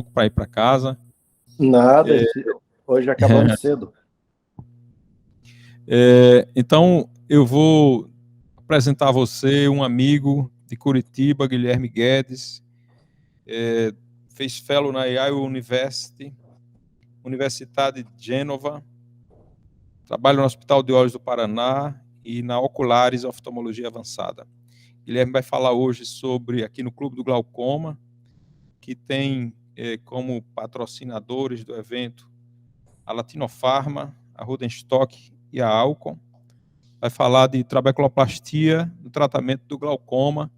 para ir para casa. Nada, hoje acabamos cedo. Então, eu vou apresentar a você um amigo de Curitiba, Guilherme Guedes, fez fellow na Yale University, Universidade de Gênova, trabalha no Hospital de Olhos do Paraná e na Oculares Oftalmologia Avançada. Guilherme vai falar hoje sobre, aqui no Clube do Glaucoma, que tem como patrocinadores do evento a Latinofarma, a Rodenstock e a Alcon. Vai falar de trabeculoplastia, do tratamento do glaucoma.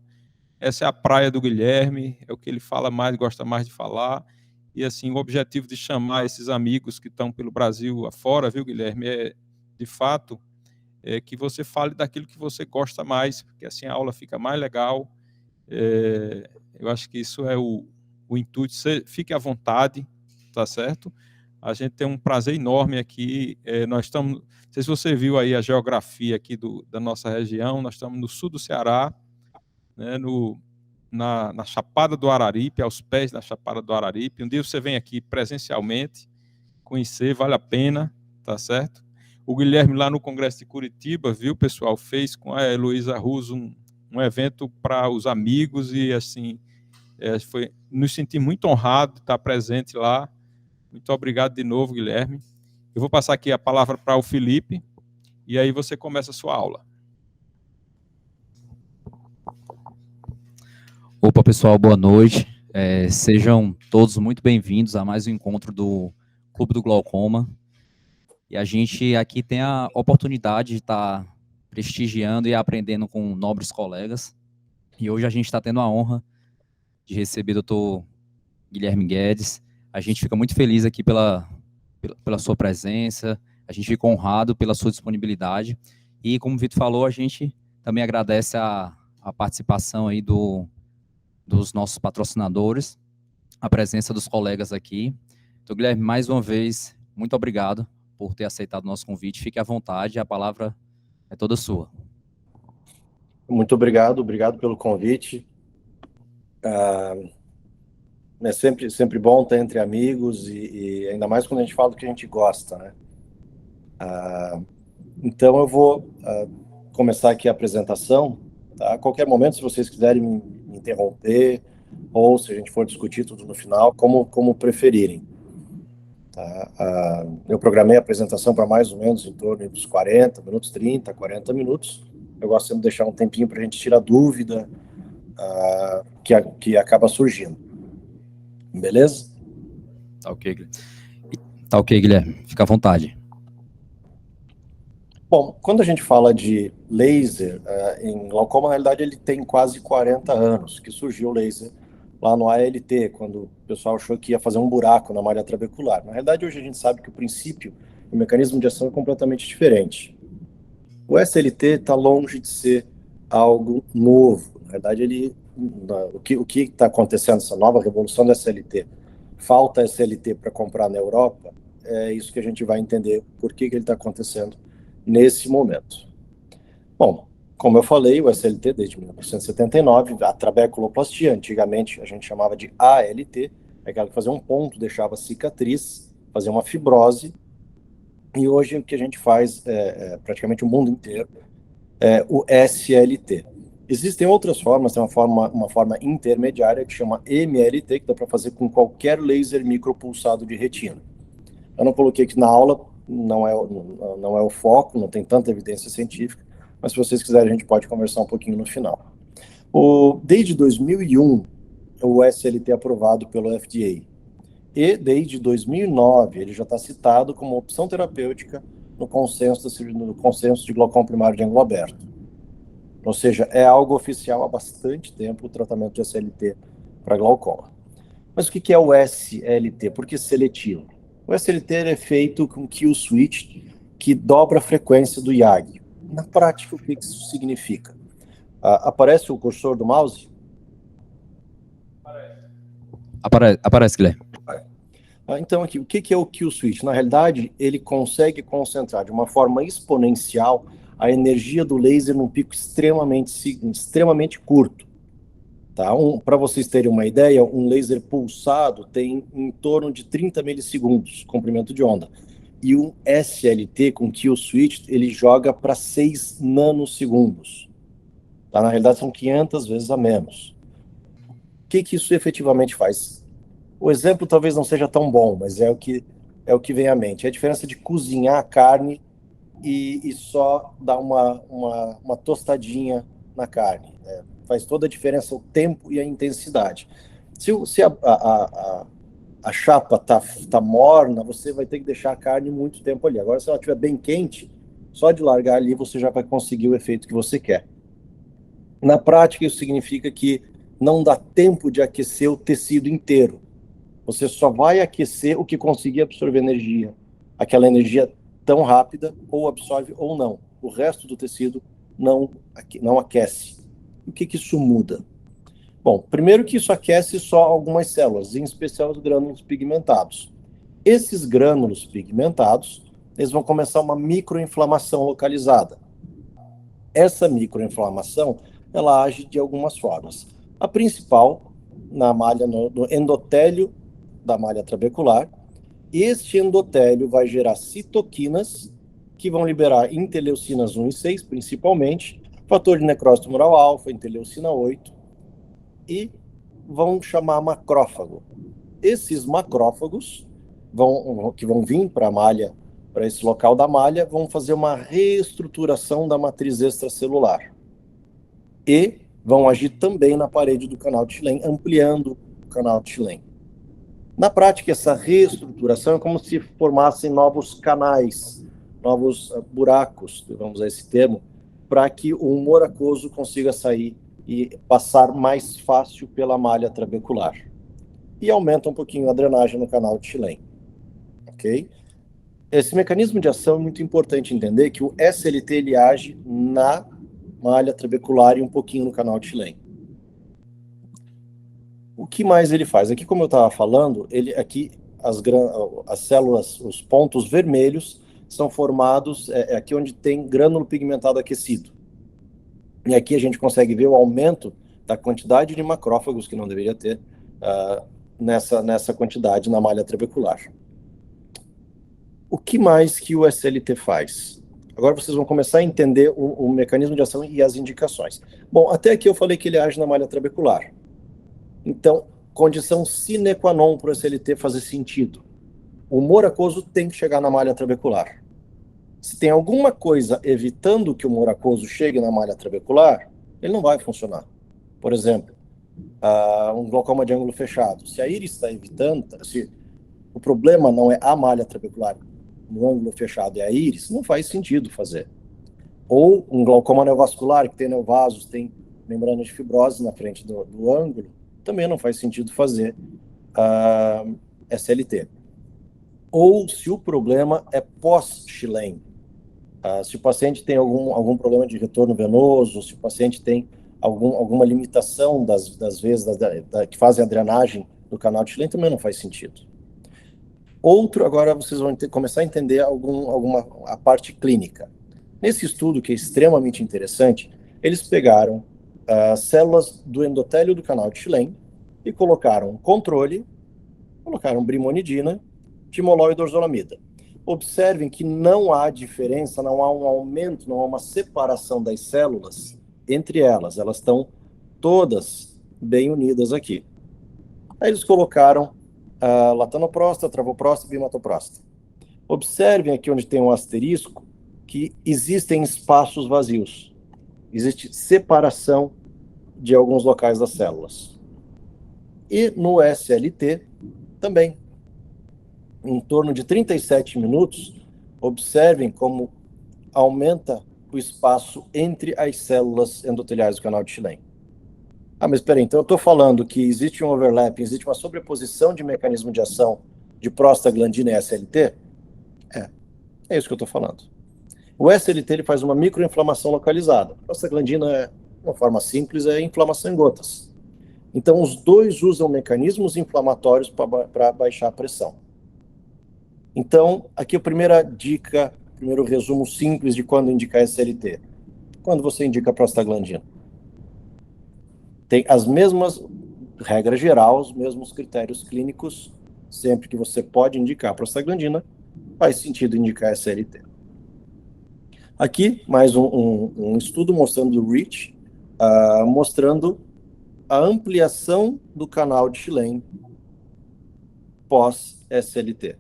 Essa é a praia do Guilherme, é o que ele fala mais, gosta mais de falar. E assim, o objetivo de chamar esses amigos que estão pelo Brasil afora, viu, Guilherme, é, de fato, que você fale daquilo que você gosta mais, porque assim a aula fica mais legal. Eu acho que isso é o intuito. Fique à vontade, tá certo? A gente tem um prazer enorme aqui. Nós estamos, não sei se você viu aí a geografia aqui da nossa região, nós estamos no sul do Ceará, né, na Chapada do Araripe, aos pés da Chapada do Araripe. Um dia você vem aqui presencialmente, conhecer, vale a pena, tá certo? O Guilherme lá no Congresso de Curitiba, viu, pessoal, fez com a Heloísa Russo um evento para os amigos e, assim, nos senti muito honrado de estar presente lá. Muito obrigado de novo, Guilherme. Eu vou passar aqui a palavra para o Felipe e aí você começa a sua aula. Opa, pessoal, boa noite. Sejam todos muito bem-vindos a mais um encontro do Clube do Glaucoma. E a gente aqui tem a oportunidade de estar prestigiando e aprendendo com nobres colegas. E hoje a gente está tendo a honra de receber o Dr. Guilherme Guedes. A gente fica muito feliz aqui pela sua presença, a gente fica honrado pela sua disponibilidade. E, como o Vitor falou, a gente também agradece a participação aí dos nossos patrocinadores, a presença dos colegas aqui. Então, Guilherme, mais uma vez, muito obrigado por ter aceitado o nosso convite. Fique à vontade, a palavra é toda sua. Muito obrigado pelo convite. É sempre bom estar entre amigos e ainda mais quando a gente fala do que a gente gosta, né? Então eu vou começar aqui a apresentação, tá? A qualquer momento, se vocês quiserem me interromper ou se a gente for discutir tudo no final, como preferirem. Tá? Eu programei a apresentação para mais ou menos em torno dos 40 minutos, 30, 40 minutos. Eu gosto sempre de deixar um tempinho para a gente tirar dúvida que acaba surgindo. Beleza? Tá ok, Guilherme. Fica à vontade. Bom, quando a gente fala de laser em glaucoma, na realidade ele tem quase 40 anos, que surgiu o laser lá no ALT, quando o pessoal achou que ia fazer um buraco na malha trabecular. Na realidade, hoje a gente sabe que o princípio e o mecanismo de ação é completamente diferente. O SLT está longe de ser algo novo. Na verdade, o que está acontecendo, essa nova revolução do SLT, falta SLT para comprar na Europa, é isso que a gente vai entender por que ele está acontecendo nesse momento. Bom, como eu falei, o SLT desde 1979, a trabeculoplastia, antigamente a gente chamava de ALT, é aquela que fazia um ponto, deixava cicatriz, fazia uma fibrose, e hoje o que a gente faz, praticamente o mundo inteiro, é o SLT. Existem outras formas, tem uma forma intermediária que chama MLT, que dá para fazer com qualquer laser micropulsado de retina. Eu não coloquei aqui na aula, não é o foco, não tem tanta evidência científica, mas se vocês quiserem a gente pode conversar um pouquinho no final. Desde 2001, o SLT é aprovado pelo FDA. E desde 2009, ele já está citado como opção terapêutica no consenso de glaucoma primário de ângulo aberto. Ou seja, é algo oficial há bastante tempo o tratamento de SLT para glaucoma. Mas o que é o SLT? Por que seletivo? O SLT é feito com kill switch que dobra a frequência do YAG. Na prática, o que isso significa? Aparece o cursor do mouse? Aparece, Guilherme. Então, aqui, o que é o kill switch? Na realidade, ele consegue concentrar de uma forma exponencial a energia do laser num pico extremamente curto. Tá? Para vocês terem uma ideia, um laser pulsado tem em torno de 30 milissegundos, comprimento de onda. E um SLT com kill switch, ele joga para 6 nanosegundos. Tá? Na realidade, são 500 vezes a menos. O que isso efetivamente faz? O exemplo talvez não seja tão bom, mas é o que vem à mente. É a diferença de cozinhar a carne e só dar uma tostadinha na carne. Faz toda a diferença o tempo e a intensidade. Se a chapa tá morna, você vai ter que deixar a carne muito tempo ali. Agora, se ela estiver bem quente, só de largar ali você já vai conseguir o efeito que você quer. Na prática, isso significa que não dá tempo de aquecer o tecido inteiro. Você só vai aquecer o que conseguir absorver energia. Aquela energia tão rápida, ou absorve ou não. O resto do tecido não aquece. O que isso muda? Bom, primeiro que isso aquece só algumas células, em especial os grânulos pigmentados. Esses grânulos pigmentados, eles vão começar uma microinflamação localizada. Essa microinflamação, ela age de algumas formas. A principal, na malha, no endotélio da malha trabecular. Este endotélio vai gerar citoquinas, que vão liberar interleucinas 1 e 6, principalmente, fator de necrose tumoral alfa, interleucina 8, e vão chamar macrófago. Esses macrófagos, que vão vir para a malha, para esse local da malha, vão fazer uma reestruturação da matriz extracelular. E vão agir também na parede do canal de Schlemm, ampliando o canal de Schlemm. Na prática, essa reestruturação é como se formassem novos canais, novos buracos, vamos usar esse termo, para que o humor aquoso consiga sair e passar mais fácil pela malha trabecular. E aumenta um pouquinho a drenagem no canal de Schlemm. Ok? Esse mecanismo de ação é muito importante entender que o SLT ele age na malha trabecular e um pouquinho no canal de Schlemm. O que mais ele faz? Aqui, como eu estava falando, aqui as células, os pontos vermelhos, são formados aqui onde tem grânulo pigmentado aquecido. E aqui a gente consegue ver o aumento da quantidade de macrófagos, que não deveria ter, nessa quantidade na malha trabecular. O que mais que o SLT faz? Agora vocês vão começar a entender o mecanismo de ação e as indicações. Bom, até aqui eu falei que ele age na malha trabecular. Então, condição sine qua non para o SLT fazer sentido. O humor aquoso tem que chegar na malha trabecular. Se tem alguma coisa evitando que o humor aquoso chegue na malha trabecular, ele não vai funcionar. Por exemplo, um glaucoma de ângulo fechado. Se a íris está evitando, se o problema não é a malha trabecular no ângulo fechado, é a íris, não faz sentido fazer. Ou um glaucoma neovascular, que tem neovasos, tem membrana de fibrose na frente do ângulo, também não faz sentido fazer SLT. Ou se o problema é pós-Schlemm, se o paciente tem algum problema de retorno venoso, se o paciente tem alguma limitação das veias que fazem a drenagem do canal de Schlemm, também não faz sentido. Agora vocês vão começar a entender a parte clínica. Nesse estudo, que é extremamente interessante, eles pegaram células do endotélio do canal de Schlemm e colocaram controle, colocaram brimonidina, timolol e dorzolamida. Observem que não há diferença, não há um aumento, não há uma separação das células entre elas. Elas estão todas bem unidas aqui. Aí eles colocaram latanoprosta, travoprosta e bimatoprosta. Observem aqui onde tem um asterisco que existem espaços vazios. Existe separação de alguns locais das células. E no SLT também. Em torno de 37 minutos, observem como aumenta o espaço entre as células endoteliais do canal de Schlemm. Mas espera aí, então eu estou falando que existe um overlap, existe uma sobreposição de mecanismo de ação de prostaglandina e SLT? É isso que eu estou falando. O SLT ele faz uma microinflamação localizada. A prostaglandina, de uma forma simples, é inflamação em gotas. Então, os dois usam mecanismos inflamatórios para baixar a pressão. Então, aqui a primeira dica, primeiro resumo simples de quando indicar SLT. Quando você indica prostaglandina? Tem as mesmas regras gerais, os mesmos critérios clínicos, sempre que você pode indicar prostaglandina, faz sentido indicar SLT. Aqui, mais um estudo mostrando o REACH, mostrando a ampliação do canal de Schlein pós-SLT.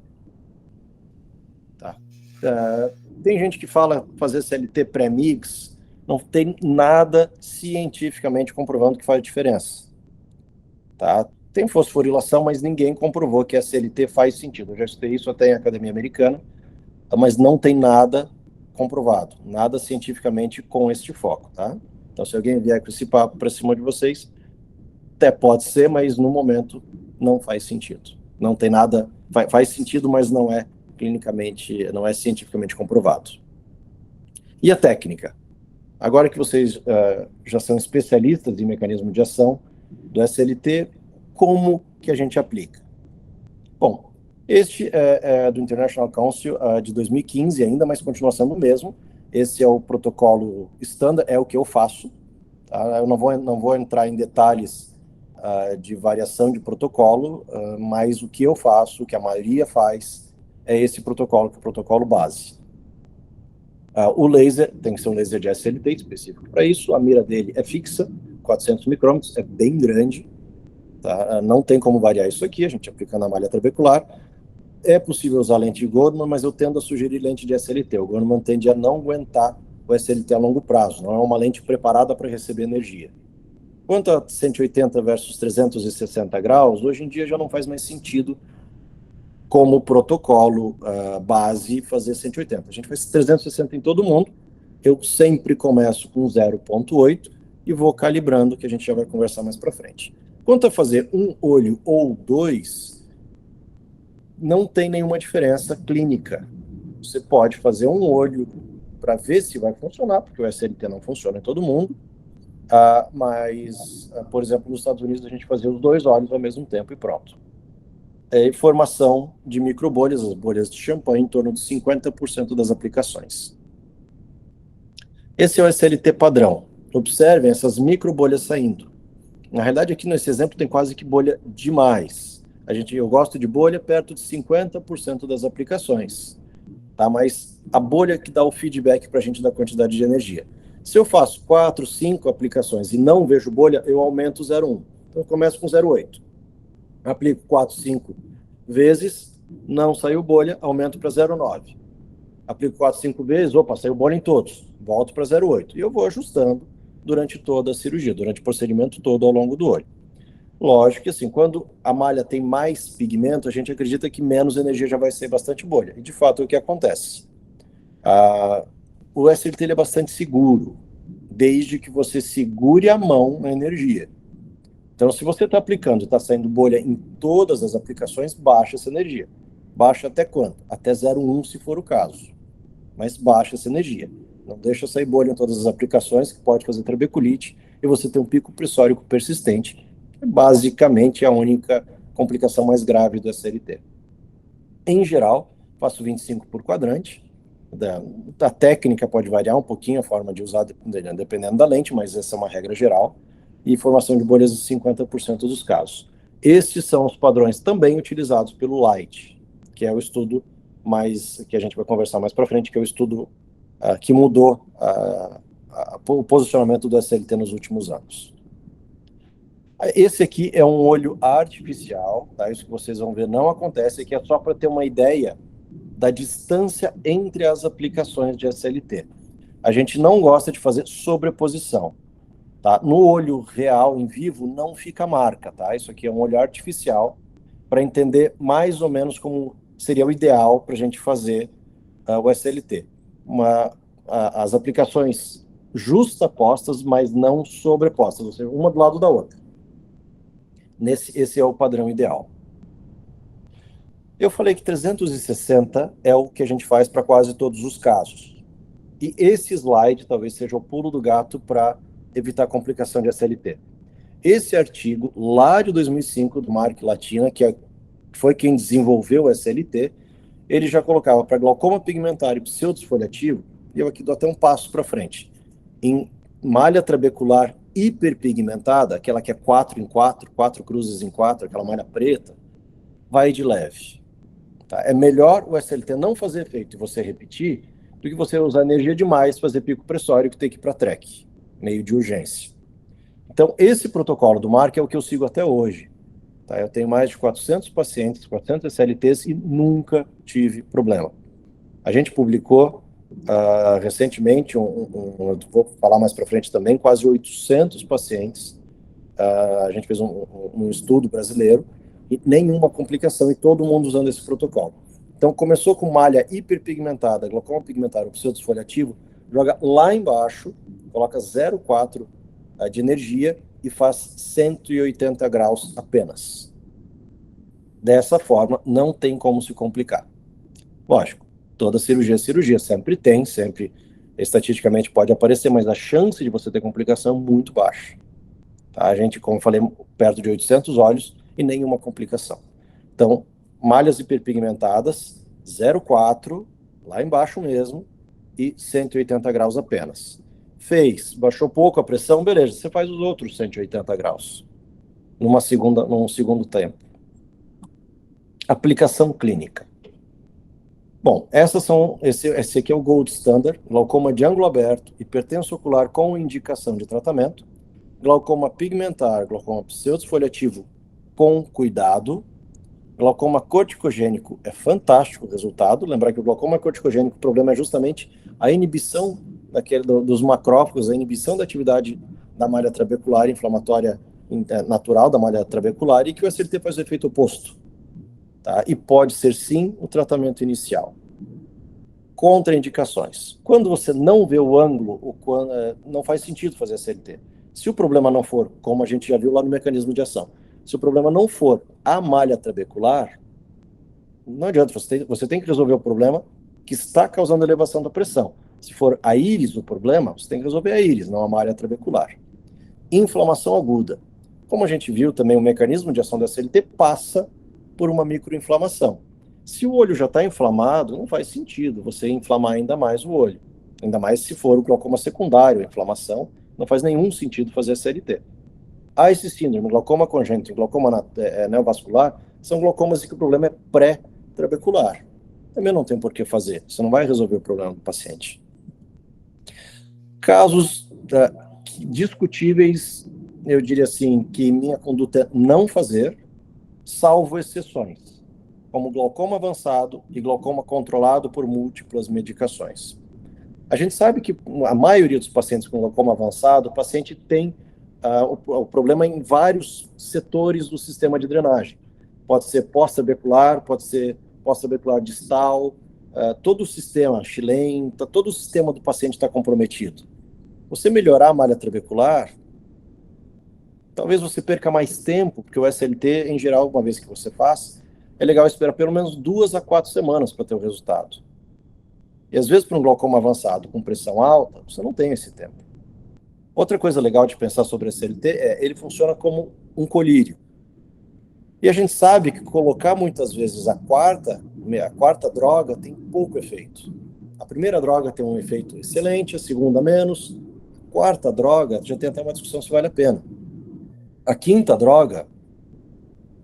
Tá. Tem gente que fala fazer SLT pré-mix, não tem nada cientificamente comprovando que faz diferença. Tá? Tem fosforilação, mas ninguém comprovou que a SLT faz sentido. Eu já estudei isso até em academia americana, mas não tem nada comprovado, nada cientificamente com este foco, tá? Então, se alguém vier com esse papo para cima de vocês, até pode ser, mas no momento não faz sentido. Não tem nada, faz sentido, mas não é clinicamente, não é cientificamente comprovado. E a técnica? Agora que vocês já são especialistas em mecanismo de ação do SLT, como que a gente aplica? Bom, este é do International Council de 2015 ainda, mas continua sendo o mesmo. Esse é o protocolo standard, é o que eu faço. Tá? Eu não vou entrar em detalhes de variação de protocolo, mas o que eu faço, o que a maioria faz, é esse protocolo, que é o protocolo base. O laser tem que ser um laser de SLT específico para isso, a mira dele é fixa, 400 micrômetros, é bem grande, tá? Não tem como variar isso aqui, a gente aplica na malha trabecular. É possível usar lente de Goldman, mas eu tendo a sugerir lente de SLT. O Goldman tende a não aguentar o SLT a longo prazo, não é uma lente preparada para receber energia. Quanto a 180 versus 360 graus, hoje em dia já não faz mais sentido como protocolo base fazer 180. A gente faz 360 em todo mundo. Eu sempre começo com 0,8 e vou calibrando, que a gente já vai conversar mais para frente. Quanto a fazer um olho ou dois, não tem nenhuma diferença clínica. Você pode fazer um olho para ver se vai funcionar, porque o SLT não funciona em todo mundo, mas, por exemplo, nos Estados Unidos a gente fazia os dois olhos ao mesmo tempo e pronto. Formação de microbolhas, as bolhas de champanhe, em torno de 50% das aplicações. Esse é o SLT padrão. Observem essas microbolhas saindo. Na realidade, aqui nesse exemplo tem quase que bolha demais. Eu gosto de bolha perto de 50% das aplicações, tá? Mas a bolha que dá o feedback para a gente da quantidade de energia. Se eu faço 4, 5 aplicações e não vejo bolha, eu aumento 0,1. Então eu começo com 0,8. Aplico 4, 5 vezes, não saiu bolha, aumento para 0,9. Aplico 4, 5 vezes, opa, saiu bolha em todos, volto para 0,8. E eu vou ajustando durante toda a cirurgia, durante o procedimento todo ao longo do olho. Lógico que assim, quando a malha tem mais pigmento, a gente acredita que menos energia já vai ser bastante bolha. E de fato é o que acontece. O SLT ele é bastante seguro, desde que você segure a mão na energia. Então, se você está aplicando e está saindo bolha em todas as aplicações, baixa essa energia. Baixa até quanto? Até 0,1 se for o caso. Mas baixa essa energia. Não deixa sair bolha em todas as aplicações, que pode fazer trabeculite, e você tem um pico pressórico persistente, que basicamente é a única complicação mais grave do SLT. Em geral, faço 25 por quadrante. A técnica pode variar um pouquinho, a forma de usar, dependendo da lente, mas essa é uma regra geral. E formação de bolhas em 50% dos casos. Estes são os padrões também utilizados pelo Light, que é o estudo que a gente vai conversar mais para frente, que é o estudo que mudou o posicionamento do SLT nos últimos anos. Esse aqui é um olho artificial, tá? Isso que vocês vão ver não acontece, aqui é só para ter uma ideia da distância entre as aplicações de SLT. A gente não gosta de fazer sobreposição. Tá? No olho real, em vivo, não fica marca, tá? Isso aqui é um olho artificial para entender mais ou menos como seria o ideal para a gente fazer o SLT. As aplicações justapostas, mas não sobrepostas, ou seja, uma do lado da outra. Esse é o padrão ideal. Eu falei que 360 é o que a gente faz para quase todos os casos. E esse slide talvez seja o pulo do gato para evitar complicação de SLT. Esse artigo, lá de 2005, do Mark Latina, que foi quem desenvolveu o SLT, ele já colocava para glaucoma pigmentário pseudodesfoliativo, e eu aqui dou até um passo para frente, em malha trabecular hiperpigmentada, aquela que é 4 em 4, 4 cruzes em 4, aquela malha preta, vai de leve. Tá? É melhor o SLT não fazer efeito e você repetir, do que você usar energia demais, fazer pico pressórico e ter que ir para TREC, meio de urgência. Então, esse protocolo do Mark é o que eu sigo até hoje. Tá? Eu tenho mais de 400 pacientes, 400 SLTs e nunca tive problema. A gente publicou recentemente, eu vou falar mais para frente também, quase 800 pacientes. A gente fez um estudo brasileiro e nenhuma complicação e todo mundo usando esse protocolo. Então, começou com malha hiperpigmentada, glaucoma pigmentário, pseudodesfoliativo, joga lá embaixo, coloca 0,4 de energia e faz 180 graus apenas. Dessa forma, não tem como se complicar. Lógico, toda cirurgia é cirurgia, sempre tem, sempre estatisticamente pode aparecer, mas a chance de você ter complicação é muito baixa. Tá? A gente, como eu falei, perto de 800 olhos e nenhuma complicação. Então, malhas hiperpigmentadas, 0,4, lá embaixo mesmo, e 180 graus apenas. Fez, baixou pouco a pressão, beleza, você faz os outros 180 graus, num segundo tempo. Aplicação clínica. Bom, esse aqui é o gold standard, glaucoma de ângulo aberto, hipertenso ocular com indicação de tratamento, glaucoma pigmentar, glaucoma pseudodesfoliativo com cuidado, glaucoma corticogênico é fantástico o resultado. Lembrar que o glaucoma corticogênico, o problema é justamente a inibição dos macrófagos, a inibição da atividade da malha trabecular inflamatória natural da malha trabecular, e que o SLT faz o efeito oposto. Tá? E pode ser sim o tratamento inicial. Contraindicações. Quando você não vê o ângulo, não faz sentido fazer SLT. Se o problema não for, como a gente já viu lá no mecanismo de ação, se o problema não for a malha trabecular, não adianta, você tem que resolver o problema que está causando elevação da pressão. Se for a íris o problema, você tem que resolver a íris, não a malha trabecular. Inflamação aguda. Como a gente viu também, o mecanismo de ação da SLT passa por uma microinflamação. Se o olho já está inflamado, não faz sentido você inflamar ainda mais o olho. Ainda mais se for o glaucoma secundário, a inflamação, não faz nenhum sentido fazer SLT. Esse síndrome, glaucoma congênito e glaucoma neovascular, são glaucomas em que o problema é pré-trabecular. Também não tem por que fazer, você não vai resolver o problema do paciente. Casos discutíveis, eu diria assim, que minha conduta é não fazer, salvo exceções, como glaucoma avançado e glaucoma controlado por múltiplas medicações. A gente sabe que a maioria dos pacientes com glaucoma avançado, o paciente tem o problema em vários setores do sistema de drenagem. Pode ser pós-trabecular, pode ser pós-trabecular distal, todo o sistema, Schlein, todo o sistema do paciente está comprometido. Você melhorar a malha trabecular, talvez você perca mais tempo, porque o SLT, em geral, uma vez que você faz, é legal esperar pelo menos 2 a 4 semanas para ter o resultado. E às vezes, para um glaucoma avançado com pressão alta, você não tem esse tempo. Outra coisa legal de pensar sobre o SLT ele funciona como um colírio. E a gente sabe que colocar muitas vezes a quarta droga tem pouco efeito. A primeira droga tem um efeito excelente, a segunda menos. A quarta droga, já tem até uma discussão se vale a pena. A quinta droga,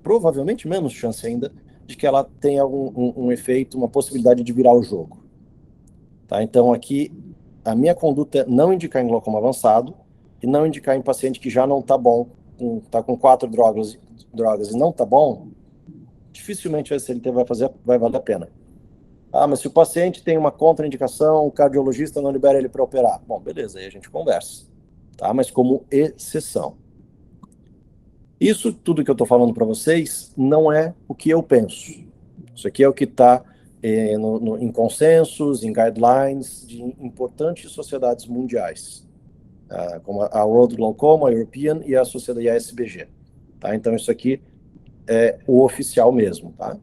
provavelmente menos chance ainda de que ela tenha um efeito, uma possibilidade de virar o jogo. Tá? Então aqui, a minha conduta é não indicar em glaucoma avançado e não indicar em paciente que já não está bom, está com 4 drogas e não está bom, dificilmente o SLT vai valer a pena. Mas se o paciente tem uma contraindicação, o cardiologista não libera ele para operar. Bom, beleza, aí a gente conversa. Tá? Mas como exceção. Isso tudo que eu estou falando para vocês não é o que eu penso. Isso aqui é o que está em consensos, em guidelines de importantes sociedades mundiais, como a World Glaucoma, a European e a Sociedade ASBG. Tá? Então isso aqui é o oficial mesmo. Tá?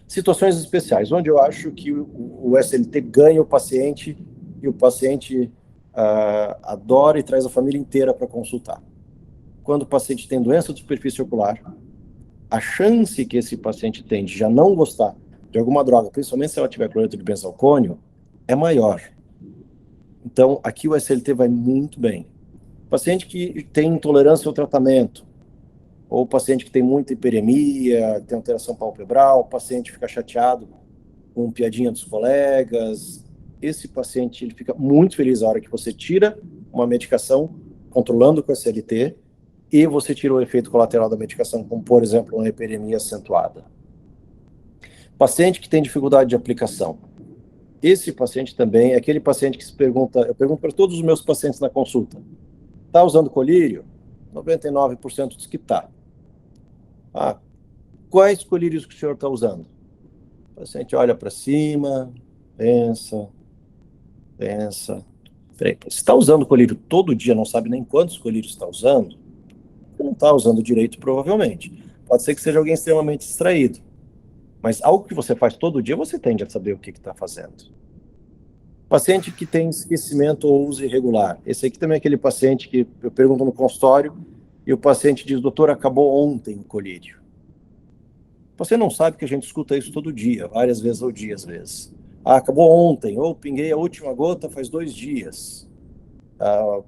Situações especiais, onde eu acho que o SLT ganha o paciente e o paciente adora e traz a família inteira para consultar. Quando o paciente tem doença de superfície ocular, a chance que esse paciente tem de já não gostar de alguma droga, principalmente se ela tiver cloreto de benzalcônio, é maior. Então, aqui o SLT vai muito bem. Paciente que tem intolerância ao tratamento, ou paciente que tem muita hiperemia, tem alteração palpebral, paciente que fica chateado com piadinha dos colegas. Esse paciente ele fica muito feliz na hora que você tira uma medicação controlando com a SLT e você tira o efeito colateral da medicação, como, por exemplo, uma hiperemia acentuada. Paciente que tem dificuldade de aplicação. Esse paciente também é aquele paciente que se pergunta, eu pergunto para todos os meus pacientes na consulta, está usando colírio? 99% diz que está. Quais colírios que o senhor está usando? O paciente olha para cima, pensa. Peraí, você está usando colírio todo dia, não sabe nem quantos colírios está usando? Você não está usando direito, provavelmente. Pode ser que seja alguém extremamente distraído. Mas algo que você faz todo dia, você tende a saber o que está fazendo. Paciente que tem esquecimento ou uso irregular. Esse aqui também é aquele paciente que eu pergunto no consultório e o paciente diz, doutor, acabou ontem o colírio. Você não sabe que a gente escuta isso todo dia, várias vezes ao dia, às vezes. Acabou ontem, ou pinguei a última gota faz 2 dias.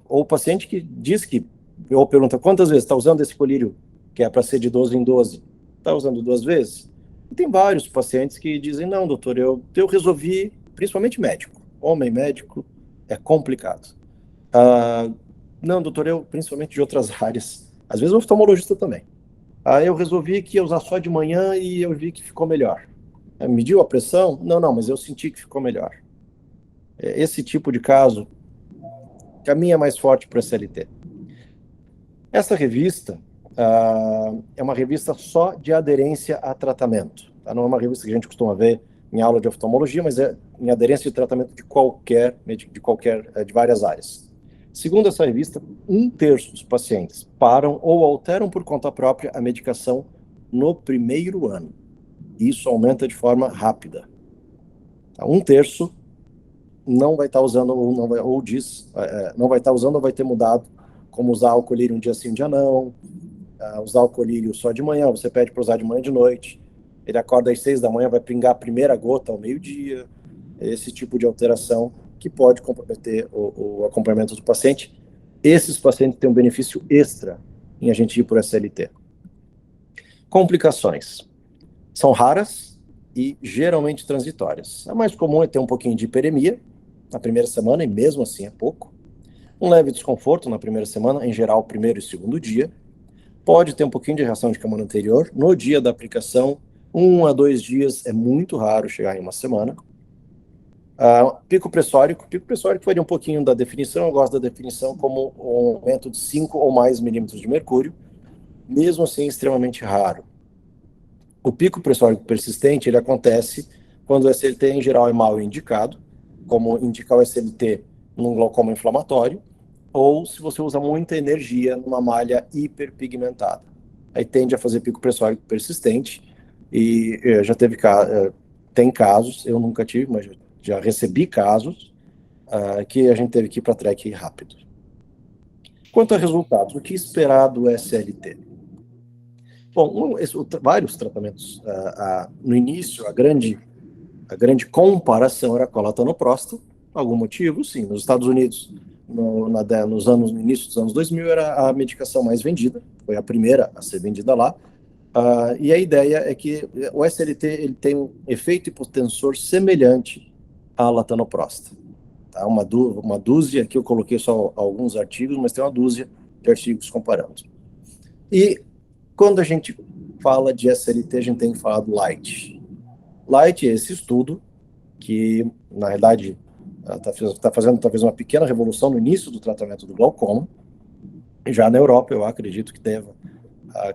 Ou o paciente que diz que, ou pergunta, quantas vezes está usando esse colírio, que é para ser de 12 em 12? Está usando 2 vezes? E tem vários pacientes que dizem, não, doutor, eu resolvi, principalmente médico, homem médico, é complicado. Não, doutor, principalmente de outras áreas, às vezes oftalmologista também. Eu resolvi que ia usar só de manhã e eu vi que ficou melhor. Mediu a pressão? Não, mas eu senti que ficou melhor. Esse tipo de caso caminha mais forte para a SLT. Essa revista é uma revista só de aderência a tratamento. Tá? Não é uma revista que a gente costuma ver em aula de oftalmologia, mas é em aderência de tratamento de várias áreas. Segundo essa revista, 1/3 dos pacientes param ou alteram por conta própria a medicação no primeiro ano. Isso aumenta de forma rápida. 1/3 não vai estar usando não vai estar usando ou vai ter mudado, como usar o colírio um dia sim, um dia não, usar o colírio só de manhã, você pede para usar de manhã e de noite, ele acorda às 6 da manhã, vai pingar a primeira gota ao meio-dia, esse tipo de alteração que pode comprometer o acompanhamento do paciente. Esses pacientes têm um benefício extra em a gente ir por SLT. Complicações. São raras e geralmente transitórias. A mais comum é ter um pouquinho de hiperemia na primeira semana, e mesmo assim é pouco. Um leve desconforto na primeira semana, em geral, primeiro e segundo dia. Pode ter um pouquinho de reação de cama no anterior. No dia da aplicação, 1 a 2 dias, é muito raro chegar em uma semana. Pico pressórico. Pico pressórico varia um pouquinho da definição. Eu gosto da definição como um aumento de 5 ou mais milímetros de mercúrio. Mesmo assim, extremamente raro. O pico pressórico persistente, ele acontece quando o SLT, em geral, é mal indicado, como indicar o SLT num glaucoma inflamatório, ou se você usa muita energia numa malha hiperpigmentada. Aí tende a fazer pico pressórico persistente, e já tem casos, eu nunca tive, mas já recebi casos, que a gente teve que ir para track rápido. Quanto a resultados, o que esperar do SLT? Bom, vários tratamentos. No início, a grande comparação era com a latanoprosta. Algum motivo, sim. Nos Estados Unidos, no início dos anos 2000, era a medicação mais vendida. Foi a primeira a ser vendida lá. E a ideia é que o SLT ele tem um efeito hipotensor semelhante à latanoprosta. Tá? Uma dúzia, aqui eu coloquei só alguns artigos, mas tem uma dúzia de artigos comparando. E quando a gente fala de SLT, a gente tem que falar do LIGHT. LIGHT é esse estudo que, na verdade, está fazendo talvez uma pequena revolução no início do tratamento do glaucoma. Já na Europa, eu acredito que deva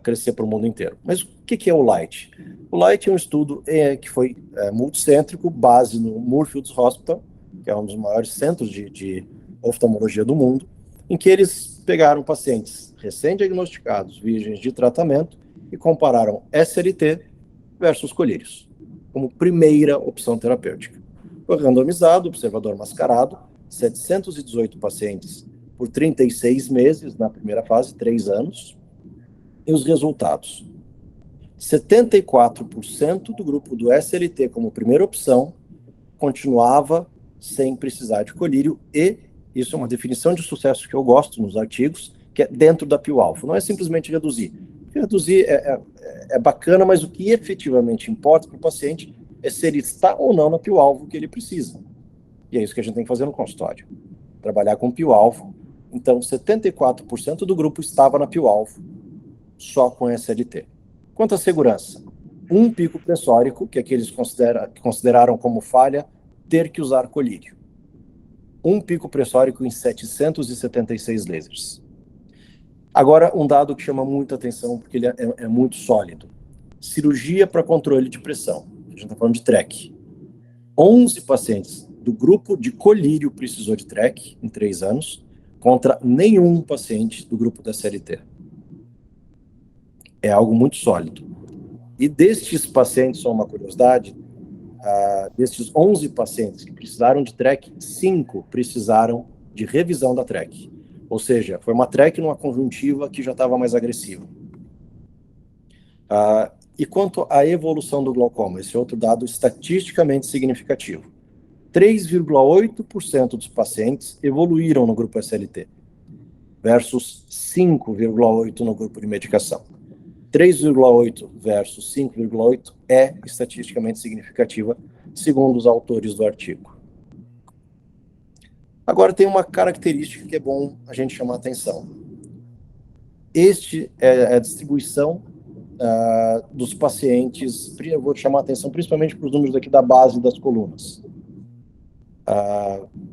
crescer para o mundo inteiro. Mas o que é o LIGHT? O LIGHT é um estudo que foi multicêntrico, base no Moorfields Hospital, que é um dos maiores centros de oftalmologia do mundo, em que eles pegaram pacientes recém-diagnosticados, virgens de tratamento, e compararam SLT versus colírios, como primeira opção terapêutica. Foi randomizado, observador mascarado, 718 pacientes por 36 meses, na primeira fase, 3 anos, e os resultados. 74% do grupo do SLT como primeira opção continuava sem precisar de colírio e Isso é uma definição de sucesso que eu gosto nos artigos, que é dentro da PIO-alvo. Não é simplesmente reduzir. Reduzir é bacana, mas o que efetivamente importa para o paciente é se ele está ou não na PIO-alvo que ele precisa. E é isso que a gente tem que fazer no consultório. Trabalhar com PIO-alvo. Então, 74% do grupo estava na PIO-alvo, só com SLT. Quanto à segurança? Um pico pressórico, que é que eles consideraram como falha, ter que usar colírio. Um pico pressórico em 776 lasers. Agora, um dado que chama muita atenção, porque ele é muito sólido. Cirurgia para controle de pressão. A gente está falando de TREC. 11 pacientes do grupo de colírio precisou de TREC em 3 anos, contra nenhum paciente do grupo da SLT. É algo muito sólido. E destes pacientes, só uma curiosidade, destes 11 pacientes que precisaram de TREC, 5 precisaram de revisão da TREC. Ou seja, foi uma TREC numa conjuntiva que já estava mais agressiva. E quanto à evolução do glaucoma, esse outro dado estatisticamente significativo. 3,8% dos pacientes evoluíram no grupo SLT, versus 5,8% no grupo de medicação. 3,8 versus 5,8 é estatisticamente significativa, segundo os autores do artigo. Agora tem uma característica que é bom a gente chamar a atenção. Este é a distribuição dos pacientes, eu vou chamar a atenção principalmente para os números aqui da base das colunas.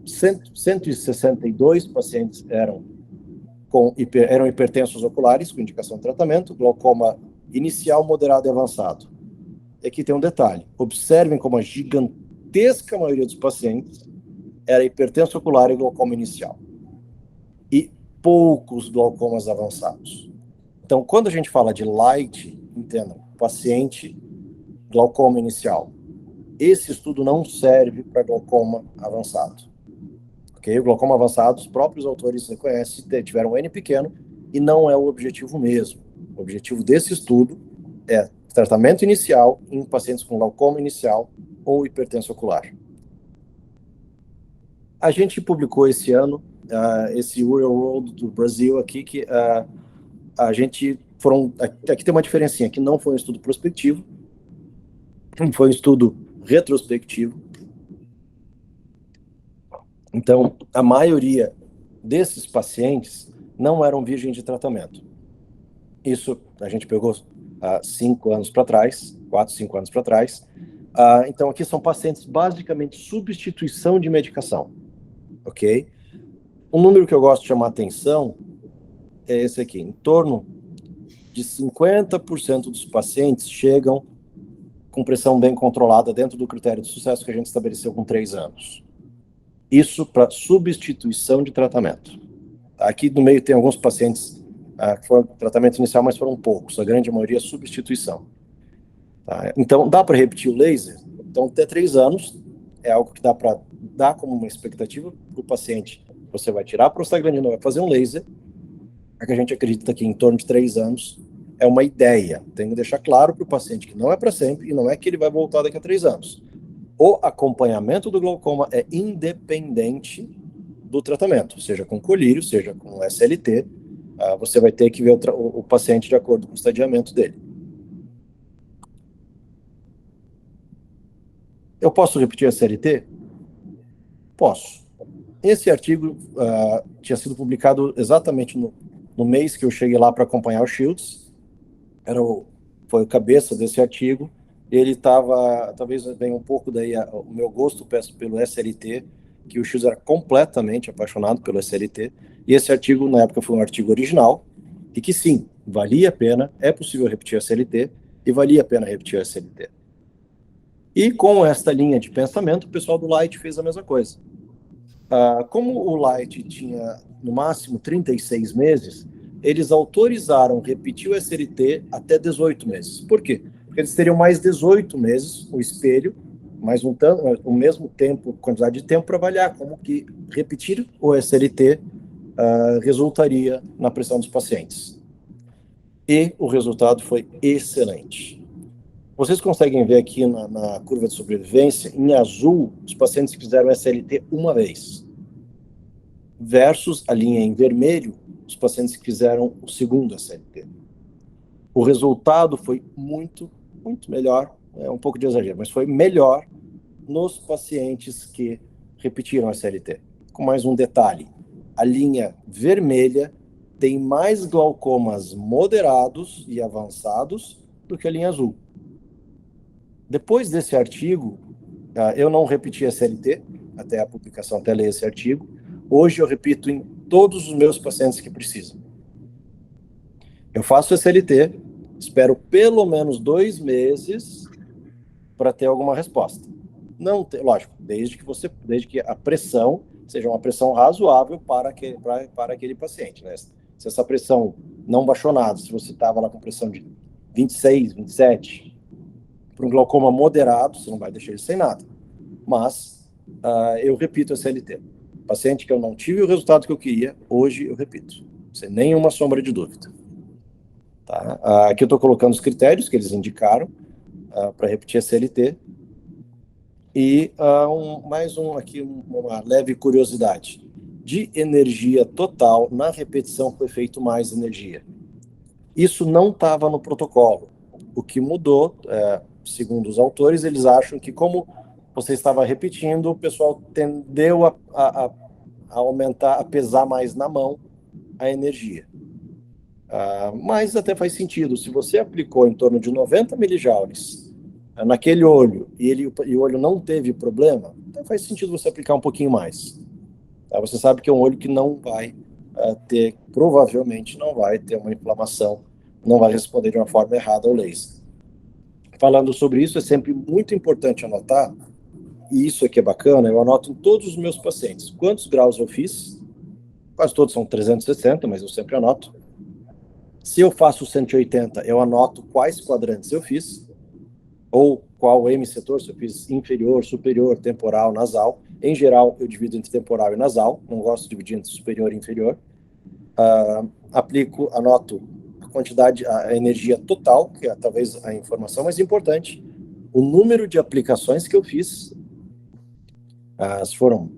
162 pacientes eram hipertensos oculares, com indicação de tratamento, glaucoma inicial, moderado e avançado. E aqui tem um detalhe. Observem como a gigantesca maioria dos pacientes era hipertenso ocular e glaucoma inicial. E poucos glaucomas avançados. Então, quando a gente fala de light, entendam, paciente, glaucoma inicial. Esse estudo não serve para glaucoma avançado. Okay? O glaucoma avançado, os próprios autores reconhecem, tiveram um N pequeno, e não é o objetivo mesmo. O objetivo desse estudo é tratamento inicial em pacientes com glaucoma inicial ou hipertensão ocular. A gente publicou esse ano, esse Real World do Brasil aqui, que a gente aqui tem uma diferencinha, que não foi um estudo prospectivo, foi um estudo retrospectivo. Então, a maioria desses pacientes não eram virgens de tratamento. Isso a gente pegou 5 anos para trás, 4, 5 anos para trás. Então, aqui são pacientes basicamente substituição de medicação. Ok? Um número que eu gosto de chamar a atenção é esse aqui. Em torno de 50% dos pacientes chegam com pressão bem controlada dentro do critério de sucesso que a gente estabeleceu com 3 anos. Isso para substituição de tratamento. Aqui no meio tem alguns pacientes que foram tratamento inicial, mas foram poucos. A grande maioria é substituição. Tá? Então, dá para repetir o laser? Então, até 3 anos é algo que dá para dar como uma expectativa para o paciente. Você vai tirar a prostaglandina, vai fazer um laser. É que a gente acredita que em torno de 3 anos é uma ideia. Tem que deixar claro para o paciente que não é para sempre e não é que ele vai voltar daqui a 3 anos. O acompanhamento do glaucoma é independente do tratamento, seja com colírio, seja com SLT, você vai ter que ver o paciente de acordo com o estadiamento dele. Eu posso repetir a SLT? Posso. Esse artigo tinha sido publicado exatamente no mês que eu cheguei lá para acompanhar o Shields, foi o cabeça desse artigo. Ele estava, talvez venha um pouco daí o meu gosto pelo SLT, que o Shields era completamente apaixonado pelo SLT, e esse artigo, na época, foi um artigo original, e que sim, valia a pena, é possível repetir a SLT, e valia a pena repetir a SLT. E com esta linha de pensamento, o pessoal do Light fez a mesma coisa. Como o Light tinha, no máximo, 36 meses, eles autorizaram repetir o SLT até 18 meses. Por quê? Porque eles teriam mais 18 meses, o espelho, mais o mesmo tempo, quantidade de tempo para avaliar como que repetir o SLT resultaria na pressão dos pacientes. E o resultado foi excelente. Vocês conseguem ver aqui na curva de sobrevivência, em azul, os pacientes que fizeram SLT uma vez. versus a linha em vermelho, os pacientes que fizeram o segundo SLT. O resultado foi muito melhor, é um pouco de exagero, mas foi melhor nos pacientes que repetiram a SLT. Com mais um detalhe, a linha vermelha tem mais glaucomas moderados e avançados do que a linha azul. Depois desse artigo, eu não repeti a SLT, até a publicação, até ler esse artigo. Hoje eu repito em todos os meus pacientes que precisam. Eu faço SLT, espero pelo menos 2 meses para ter alguma resposta. Não, lógico, desde que a pressão seja uma pressão razoável para aquele paciente, né? Se essa pressão não baixou nada, se você estava lá com pressão de 26, 27, para um glaucoma moderado, você não vai deixar ele sem nada. Mas eu repito a SLT. Paciente que eu não tive o resultado que eu queria, hoje eu repito, sem nenhuma sombra de dúvida. Tá? Aqui eu estou colocando os critérios que eles indicaram para repetir a SLT. E uma leve curiosidade. De energia total, na repetição foi feito mais energia. Isso não estava no protocolo. O que mudou, segundo os autores, eles acham que como você estava repetindo, o pessoal tendeu a aumentar, a pesar mais na mão a energia. Mas até faz sentido. Se você aplicou em torno de 90 milijoules naquele olho e o olho não teve problema, então faz sentido você aplicar um pouquinho mais. Você sabe que é um olho que não vai provavelmente não vai ter uma inflamação, não vai responder de uma forma errada ao laser. Falando sobre isso, é sempre muito importante anotar, e isso aqui é bacana, eu anoto em todos os meus pacientes quantos graus eu fiz, quase todos são 360, mas eu sempre anoto. Se eu faço 180, eu anoto quais quadrantes eu fiz, ou qual M-setor, se eu fiz inferior, superior, temporal, nasal. Em geral, eu divido entre temporal e nasal, não gosto de dividir entre superior e inferior. Anoto a quantidade, a energia total, que é talvez a informação mais importante, o número de aplicações que eu fiz, se foram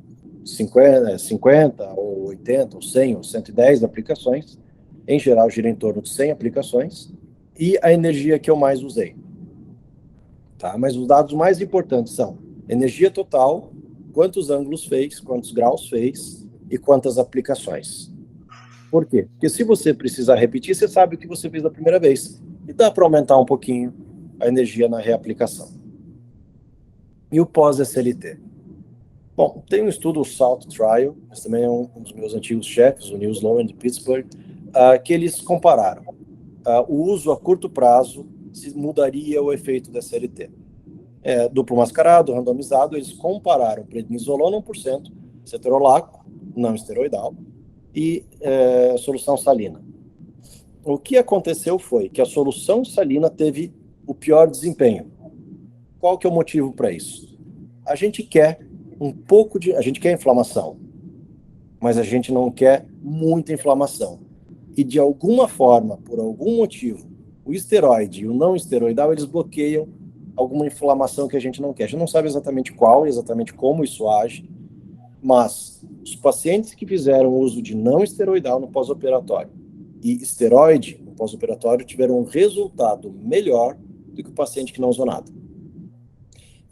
50, ou 80, ou 100, ou 110 aplicações, em geral gira em torno de 100 aplicações, e a energia que eu mais usei. Tá? Mas os dados mais importantes são energia total, quantos ângulos fez, quantos graus fez e quantas aplicações. Por quê? Porque se você precisar repetir, você sabe o que você fez da primeira vez. E dá para aumentar um pouquinho a energia na reaplicação. E o pós-SLT? Bom, tem um estudo, o SALT Trial, mas também é um dos meus antigos chefes, o Neil Sloan de Pittsburgh, que eles compararam o uso a curto prazo, se mudaria o efeito da SLT. Duplo mascarado, randomizado, eles compararam prednisolona 1%, ceterolaco, não esteroidal, e solução salina. O que aconteceu foi que a solução salina teve o pior desempenho. Qual que é o motivo para isso? A gente quer a gente quer inflamação, mas a gente não quer muita inflamação. E de alguma forma, por algum motivo, o esteroide e o não esteroidal, eles bloqueiam alguma inflamação que a gente não quer. A gente não sabe exatamente qual, exatamente como isso age, mas os pacientes que fizeram uso de não esteroidal no pós-operatório e esteroide no pós-operatório tiveram um resultado melhor do que o paciente que não usou nada.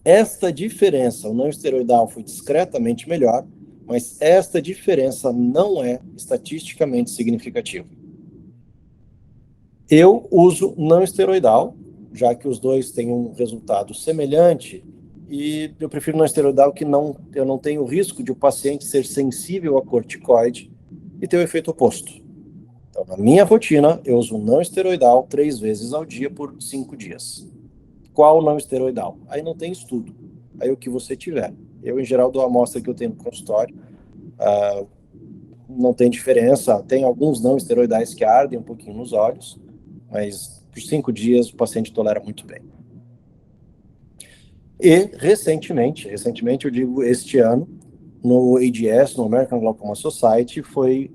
Esta diferença, o não esteroidal foi discretamente melhor, mas esta diferença não é estatisticamente significativa. Eu uso não esteroidal, já que os dois têm um resultado semelhante, e eu prefiro não esteroidal que eu não tenho o risco de o paciente ser sensível a corticoide e ter o efeito oposto. Então, na minha rotina, eu uso não esteroidal 3 vezes ao dia por 5 dias. Qual não esteroidal? Aí não tem estudo. Aí o que você tiver. Eu, em geral, dou a amostra que eu tenho no consultório. Não tem diferença. Tem alguns não esteroidais que ardem um pouquinho nos olhos, mas por 5 dias o paciente tolera muito bem. E, recentemente eu digo este ano, no AGS, no American Glaucoma Society, foi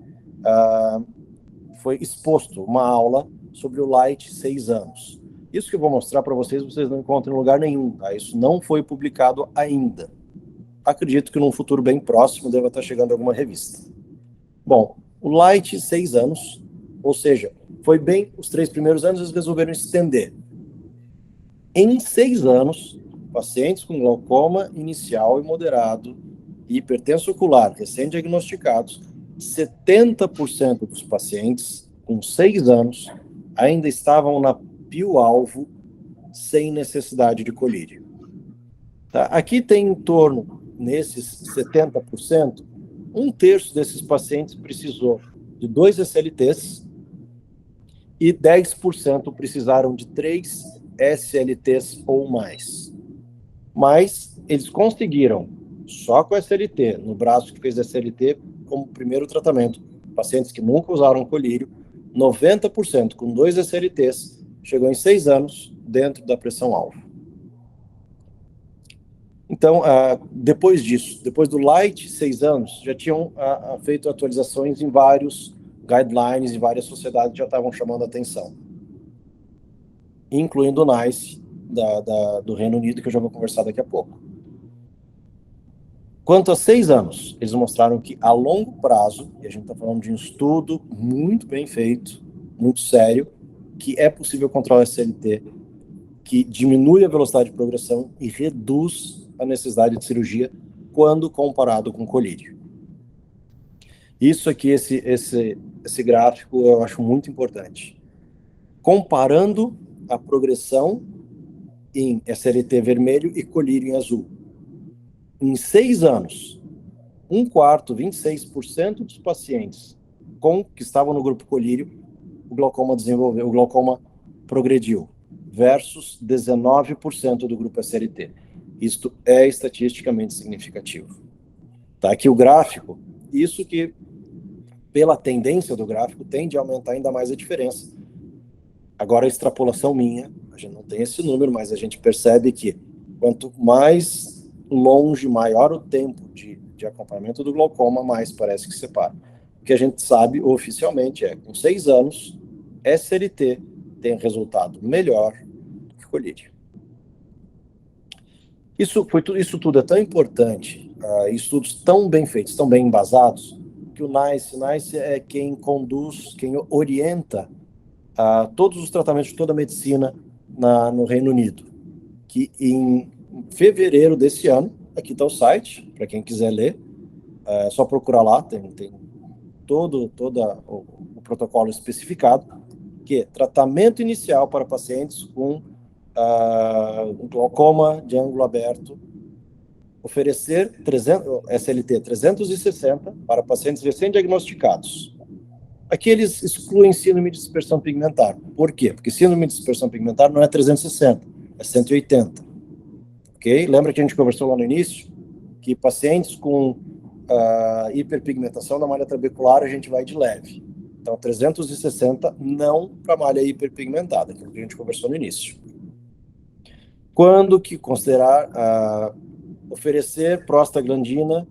exposto uma aula sobre o Light 6 anos. Isso que eu vou mostrar para vocês não encontram em lugar nenhum. Tá? Isso não foi publicado ainda. Acredito que num futuro bem próximo deva estar chegando alguma revista. Bom, o Light, 6 anos, ou seja, foi bem os 3 primeiros anos, eles resolveram estender. Em 6 anos, pacientes com glaucoma inicial e moderado e hipertenso ocular recém-diagnosticados, 70% dos pacientes com 6 anos ainda estavam na pio-alvo sem necessidade de colírio. Tá? Aqui tem em torno, nesses 70%, um terço desses pacientes precisou de 2 SLTs e 10% precisaram de 3 SLTs ou mais. Mas eles conseguiram, só com SLT, no braço que fez SLT como primeiro tratamento, pacientes que nunca usaram colírio, 90% com 2 SLTs, chegou em 6 anos dentro da pressão-alvo. Então, depois disso, depois do Light, 6 anos, já tinham feito atualizações em vários guidelines e várias sociedades já estavam chamando a atenção, incluindo o NICE do Reino Unido, que eu já vou conversar daqui a pouco. Quanto a 6 anos, eles mostraram que a longo prazo, e a gente está falando de um estudo muito bem feito, muito sério, que é possível controlar SLT, que diminui a velocidade de progressão e reduz a necessidade de cirurgia quando comparado com colírio. Isso aqui, esse gráfico, eu acho muito importante. Comparando a progressão em SLT vermelho e colírio em azul. Em 6 anos, 1/4, 26% dos pacientes que estavam no grupo colírio, o glaucoma progrediu, versus 19% do grupo SLT. Isto é estatisticamente significativo. Tá aqui o gráfico, isso que, pela tendência do gráfico, tende a aumentar ainda mais a diferença. Agora, a extrapolação minha, a gente não tem esse número, mas a gente percebe que quanto mais longe, maior o tempo de acompanhamento do glaucoma, mais parece que separa. O que a gente sabe oficialmente é que com 6 anos, SLT tem resultado melhor do que colírio. Isso tudo é tão importante, estudos tão bem feitos, tão bem embasados, que o NICE é quem conduz, quem orienta todos os tratamentos de toda a medicina no Reino Unido. Que em fevereiro desse ano, aqui está o site, para quem quiser ler, é só procurar lá, tem todo o protocolo especificado, que é tratamento inicial para pacientes com glaucoma de ângulo aberto, oferecer SLT 360 para pacientes recém-diagnosticados. Aqui eles excluem síndrome de dispersão pigmentar. Por quê? Porque síndrome de dispersão pigmentar não é 360, é 180. Ok? Lembra que a gente conversou lá no início? Que pacientes com hiperpigmentação da malha trabecular a gente vai de leve. Então, 360 não para malha hiperpigmentada, aquilo que a gente conversou no início. Quando que considerar oferecer prostaglandina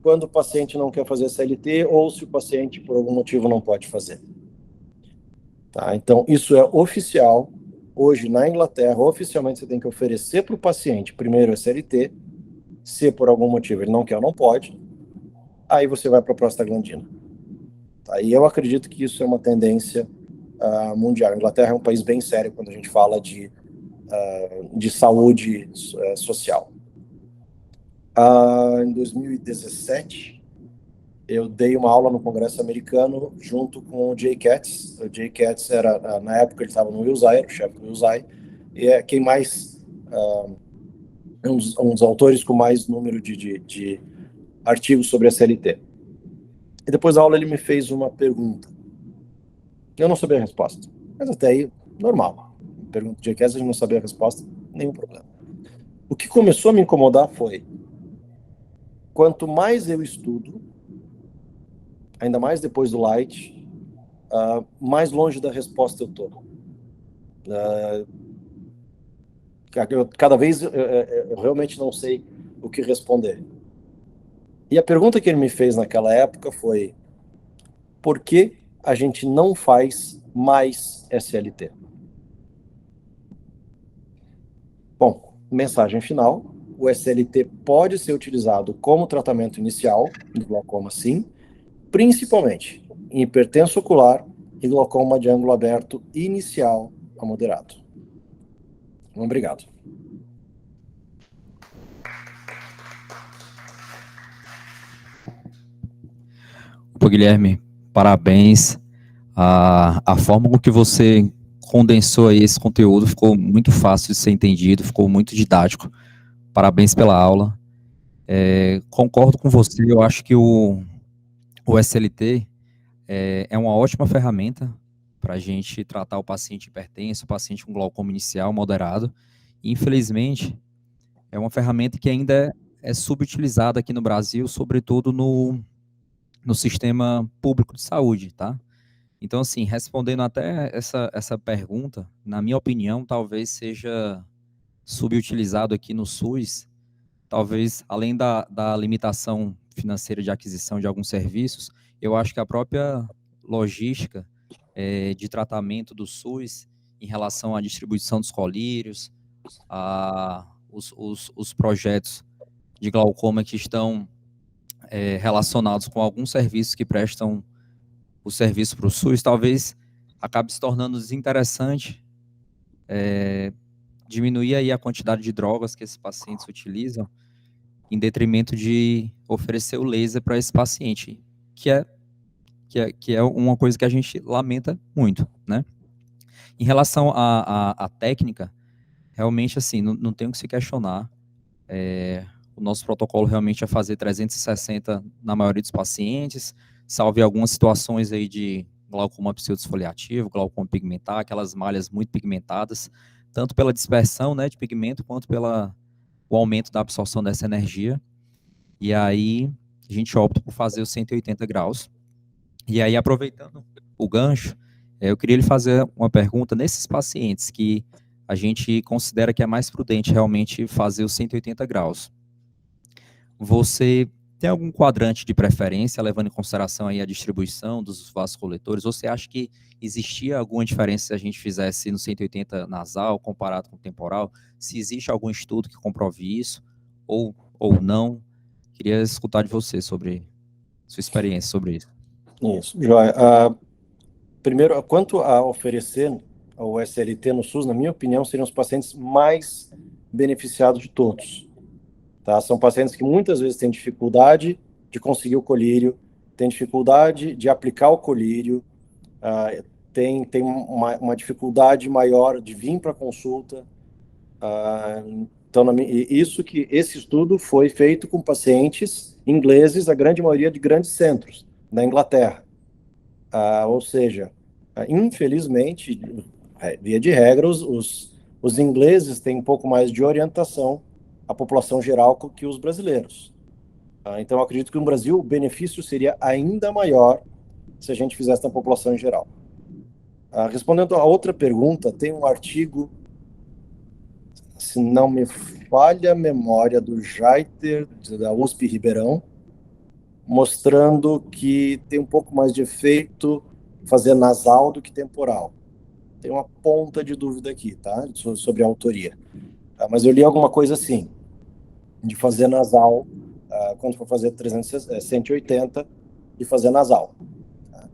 quando o paciente não quer fazer SLT ou se o paciente, por algum motivo, não pode fazer. Tá? Então, isso é oficial. Hoje, na Inglaterra, oficialmente, você tem que oferecer para o paciente primeiro SLT. Se, por algum motivo, ele não quer ou não pode, aí você vai para a prostaglandina. Tá? E eu acredito que isso é uma tendência mundial. A Inglaterra é um país bem sério quando a gente fala de saúde social. Em 2017, eu dei uma aula no Congresso Americano junto com o Jay Katz. O Jay Katz era, na época, ele estava no Wills Eye, o chefe do Wills Eye, e é quem mais, um dos autores com mais número de artigos sobre a SLT. E depois da aula ele me fez uma pergunta. Eu não sabia a resposta, mas até aí, normal. Pergunta do Jay Katz, a gente não sabia a resposta, nenhum problema. O que começou a me incomodar foi, quanto mais eu estudo, ainda mais depois do Light, mais longe da resposta eu estou. Cada vez eu realmente não sei o que responder. E a pergunta que ele me fez naquela época foi: por que a gente não faz mais SLT? Bom, mensagem final: o SLT pode ser utilizado como tratamento inicial do glaucoma, sim, principalmente em hipertensão ocular e glaucoma de ângulo aberto inicial a moderado. Obrigado. Pô, Guilherme, parabéns. A forma com que você condensou aí esse conteúdo ficou muito fácil de ser entendido, ficou muito didático. Parabéns pela aula. Concordo com você, eu acho que o SLT é uma ótima ferramenta para a gente tratar o paciente hipertenso, o paciente com glaucoma inicial moderado. Infelizmente, é uma ferramenta que ainda é subutilizada aqui no Brasil, sobretudo no sistema público de saúde, tá? Então, assim, respondendo até essa pergunta, na minha opinião, talvez seja subutilizado aqui no SUS, talvez, além da limitação financeira de aquisição de alguns serviços, eu acho que a própria logística de tratamento do SUS em relação à distribuição dos colírios, os projetos de glaucoma que estão relacionados com alguns serviços que prestam o serviço para o SUS, talvez acabe se tornando desinteressante diminuir aí a quantidade de drogas que esses pacientes utilizam em detrimento de oferecer o laser para esse paciente, que é uma coisa que a gente lamenta muito, né? Em relação à técnica, realmente, assim, não tem o que se questionar. O nosso protocolo realmente é fazer 360 na maioria dos pacientes, salve algumas situações aí de glaucoma pseudosfoliativo, glaucoma pigmentar, aquelas malhas muito pigmentadas, tanto pela dispersão, né, de pigmento, quanto o aumento da absorção dessa energia. E aí, a gente opta por fazer os 180 graus. E aí, aproveitando o gancho, eu queria lhe fazer uma pergunta. Nesses pacientes que a gente considera que é mais prudente realmente fazer os 180 graus, você tem algum quadrante de preferência, levando em consideração aí a distribuição dos vasos coletores? Ou você acha que existia alguma diferença se a gente fizesse no 180 nasal comparado com o temporal? Se existe algum estudo que comprove isso, ou não? Queria escutar de você sobre sua experiência sobre isso. Isso, joia. Primeiro, quanto a oferecer o SLT no SUS, na minha opinião, seriam os pacientes mais beneficiados de todos. Tá? São pacientes que muitas vezes têm dificuldade de conseguir o colírio, têm dificuldade de aplicar o colírio, tem uma dificuldade maior de vir para a consulta. Então, esse estudo foi feito com pacientes ingleses, a grande maioria de grandes centros da Inglaterra. Ou seja, infelizmente, via de regra, os ingleses têm um pouco mais de orientação à população geral que os brasileiros. Então, eu acredito que no Brasil o benefício seria ainda maior se a gente fizesse na população em geral. Respondendo a outra pergunta, tem um artigo, se não me falha a memória, do Jaiter, da USP Ribeirão, mostrando que tem um pouco mais de efeito fazer nasal do que temporal. Tem uma ponta de dúvida aqui, tá? Sobre a autoria. Mas eu li alguma coisa assim, de fazer nasal, quando for fazer 180, de fazer nasal, tá?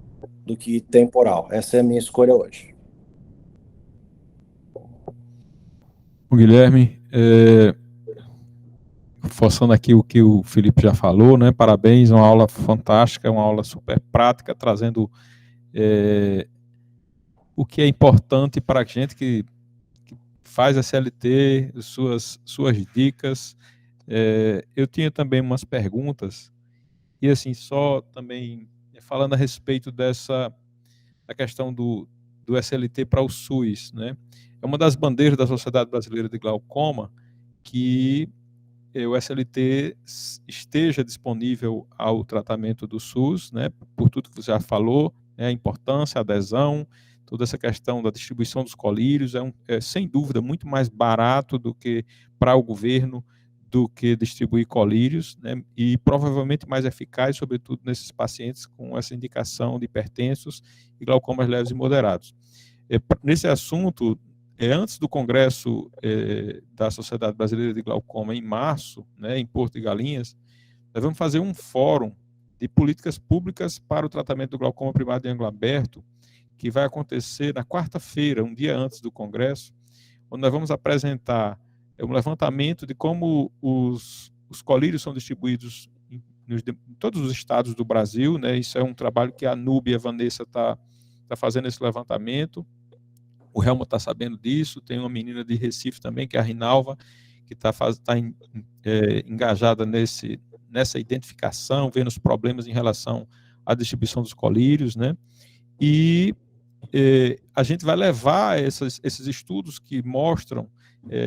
Do que temporal. Essa é a minha escolha hoje. O Guilherme, forçando aqui o que o Felipe já falou, né? Parabéns, uma aula fantástica, uma aula super prática, trazendo o que é importante para a gente que faz SLT, suas dicas. Eu tinha também umas perguntas, e assim, só também falando a respeito da questão do SLT para o SUS, né? É uma das bandeiras da Sociedade Brasileira de Glaucoma que o SLT esteja disponível ao tratamento do SUS, né? Por tudo que você já falou, né? A importância, a adesão, toda essa questão da distribuição dos colírios é sem dúvida muito mais barato do que para o governo do que distribuir colírios, né? E provavelmente mais eficaz, sobretudo nesses pacientes com essa indicação de hipertensos e glaucomas leves e moderados. Nesse assunto, antes do Congresso da Sociedade Brasileira de Glaucoma, em março, né, em Porto de Galinhas, nós vamos fazer um fórum de políticas públicas para o tratamento do glaucoma primário de ângulo aberto, que vai acontecer na quarta-feira, um dia antes do Congresso, onde nós vamos apresentar um levantamento de como os colírios são distribuídos em todos os estados do Brasil, né? Isso é um trabalho que a Nube e a Vanessa tá fazendo esse levantamento. O Helmut está sabendo disso, tem uma menina de Recife também, que é a Rinalva, que está engajada nessa identificação, vendo os problemas em relação à distribuição dos colírios, né? E a gente vai levar esses estudos que mostram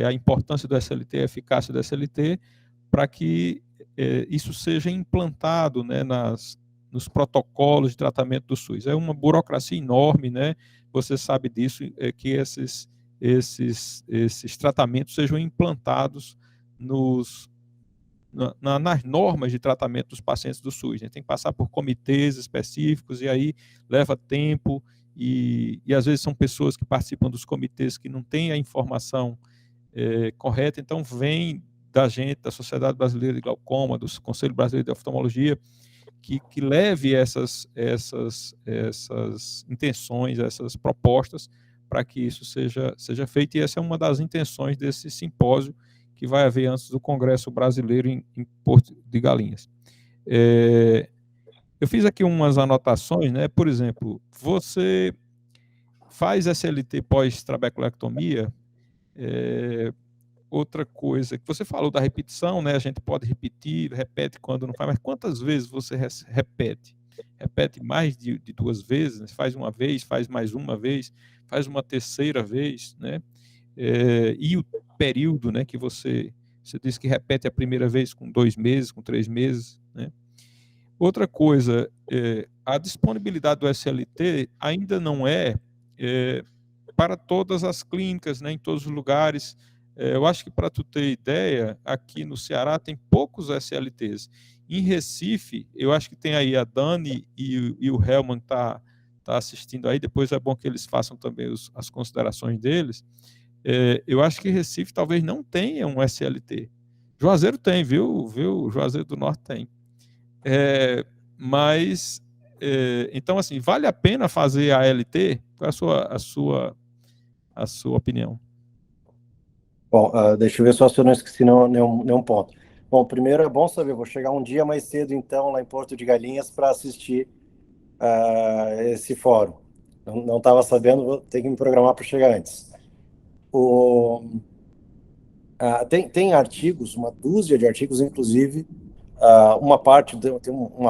a importância do SLT, a eficácia do SLT, para que isso seja implantado, né, nos protocolos de tratamento do SUS. É uma burocracia enorme, né? Você sabe disso, que esses tratamentos sejam implantados nas normas de tratamento dos pacientes do SUS. A gente tem que passar por comitês específicos, e aí leva tempo, e às vezes são pessoas que participam dos comitês que não têm a informação correta, então vem da gente, da Sociedade Brasileira de Glaucoma, do Conselho Brasileiro de Oftalmologia, que leve essas intenções, essas propostas, para que isso seja feito, e essa é uma das intenções desse simpósio que vai haver antes do Congresso Brasileiro em Porto de Galinhas. Eu fiz aqui umas anotações, né? Por exemplo, você faz SLT pós-trabeculectomia, outra coisa, que você falou da repetição, né? A gente pode repetir, repete quando não faz, mas quantas vezes você repete? Repete mais de 2 vezes, né? Faz uma vez, faz mais uma vez, faz uma terceira vez, né? E o período, né, que você disse que repete a primeira vez com 2 meses, com 3 meses, né? Outra coisa, a disponibilidade do SLT ainda não para todas as clínicas, né, em todos os lugares. Eu acho que, para tu ter ideia, aqui no Ceará tem poucos SLTs. Em Recife, eu acho que tem aí a Dani e o Helman tá assistindo aí, depois é bom que eles façam também as considerações deles. Eu acho que Recife talvez não tenha um SLT. Juazeiro tem, viu? Juazeiro do Norte tem. Mas, então, assim, vale a pena fazer a ALT? Qual é a sua opinião? Bom, deixa eu ver só se eu não esqueci nenhum ponto. Bom, primeiro é bom saber, vou chegar um dia mais cedo, então, lá em Porto de Galinhas, para assistir esse fórum. Não estava sabendo, vou ter que me programar para chegar antes. Tem artigos, uma dúzia de artigos, inclusive, tem uma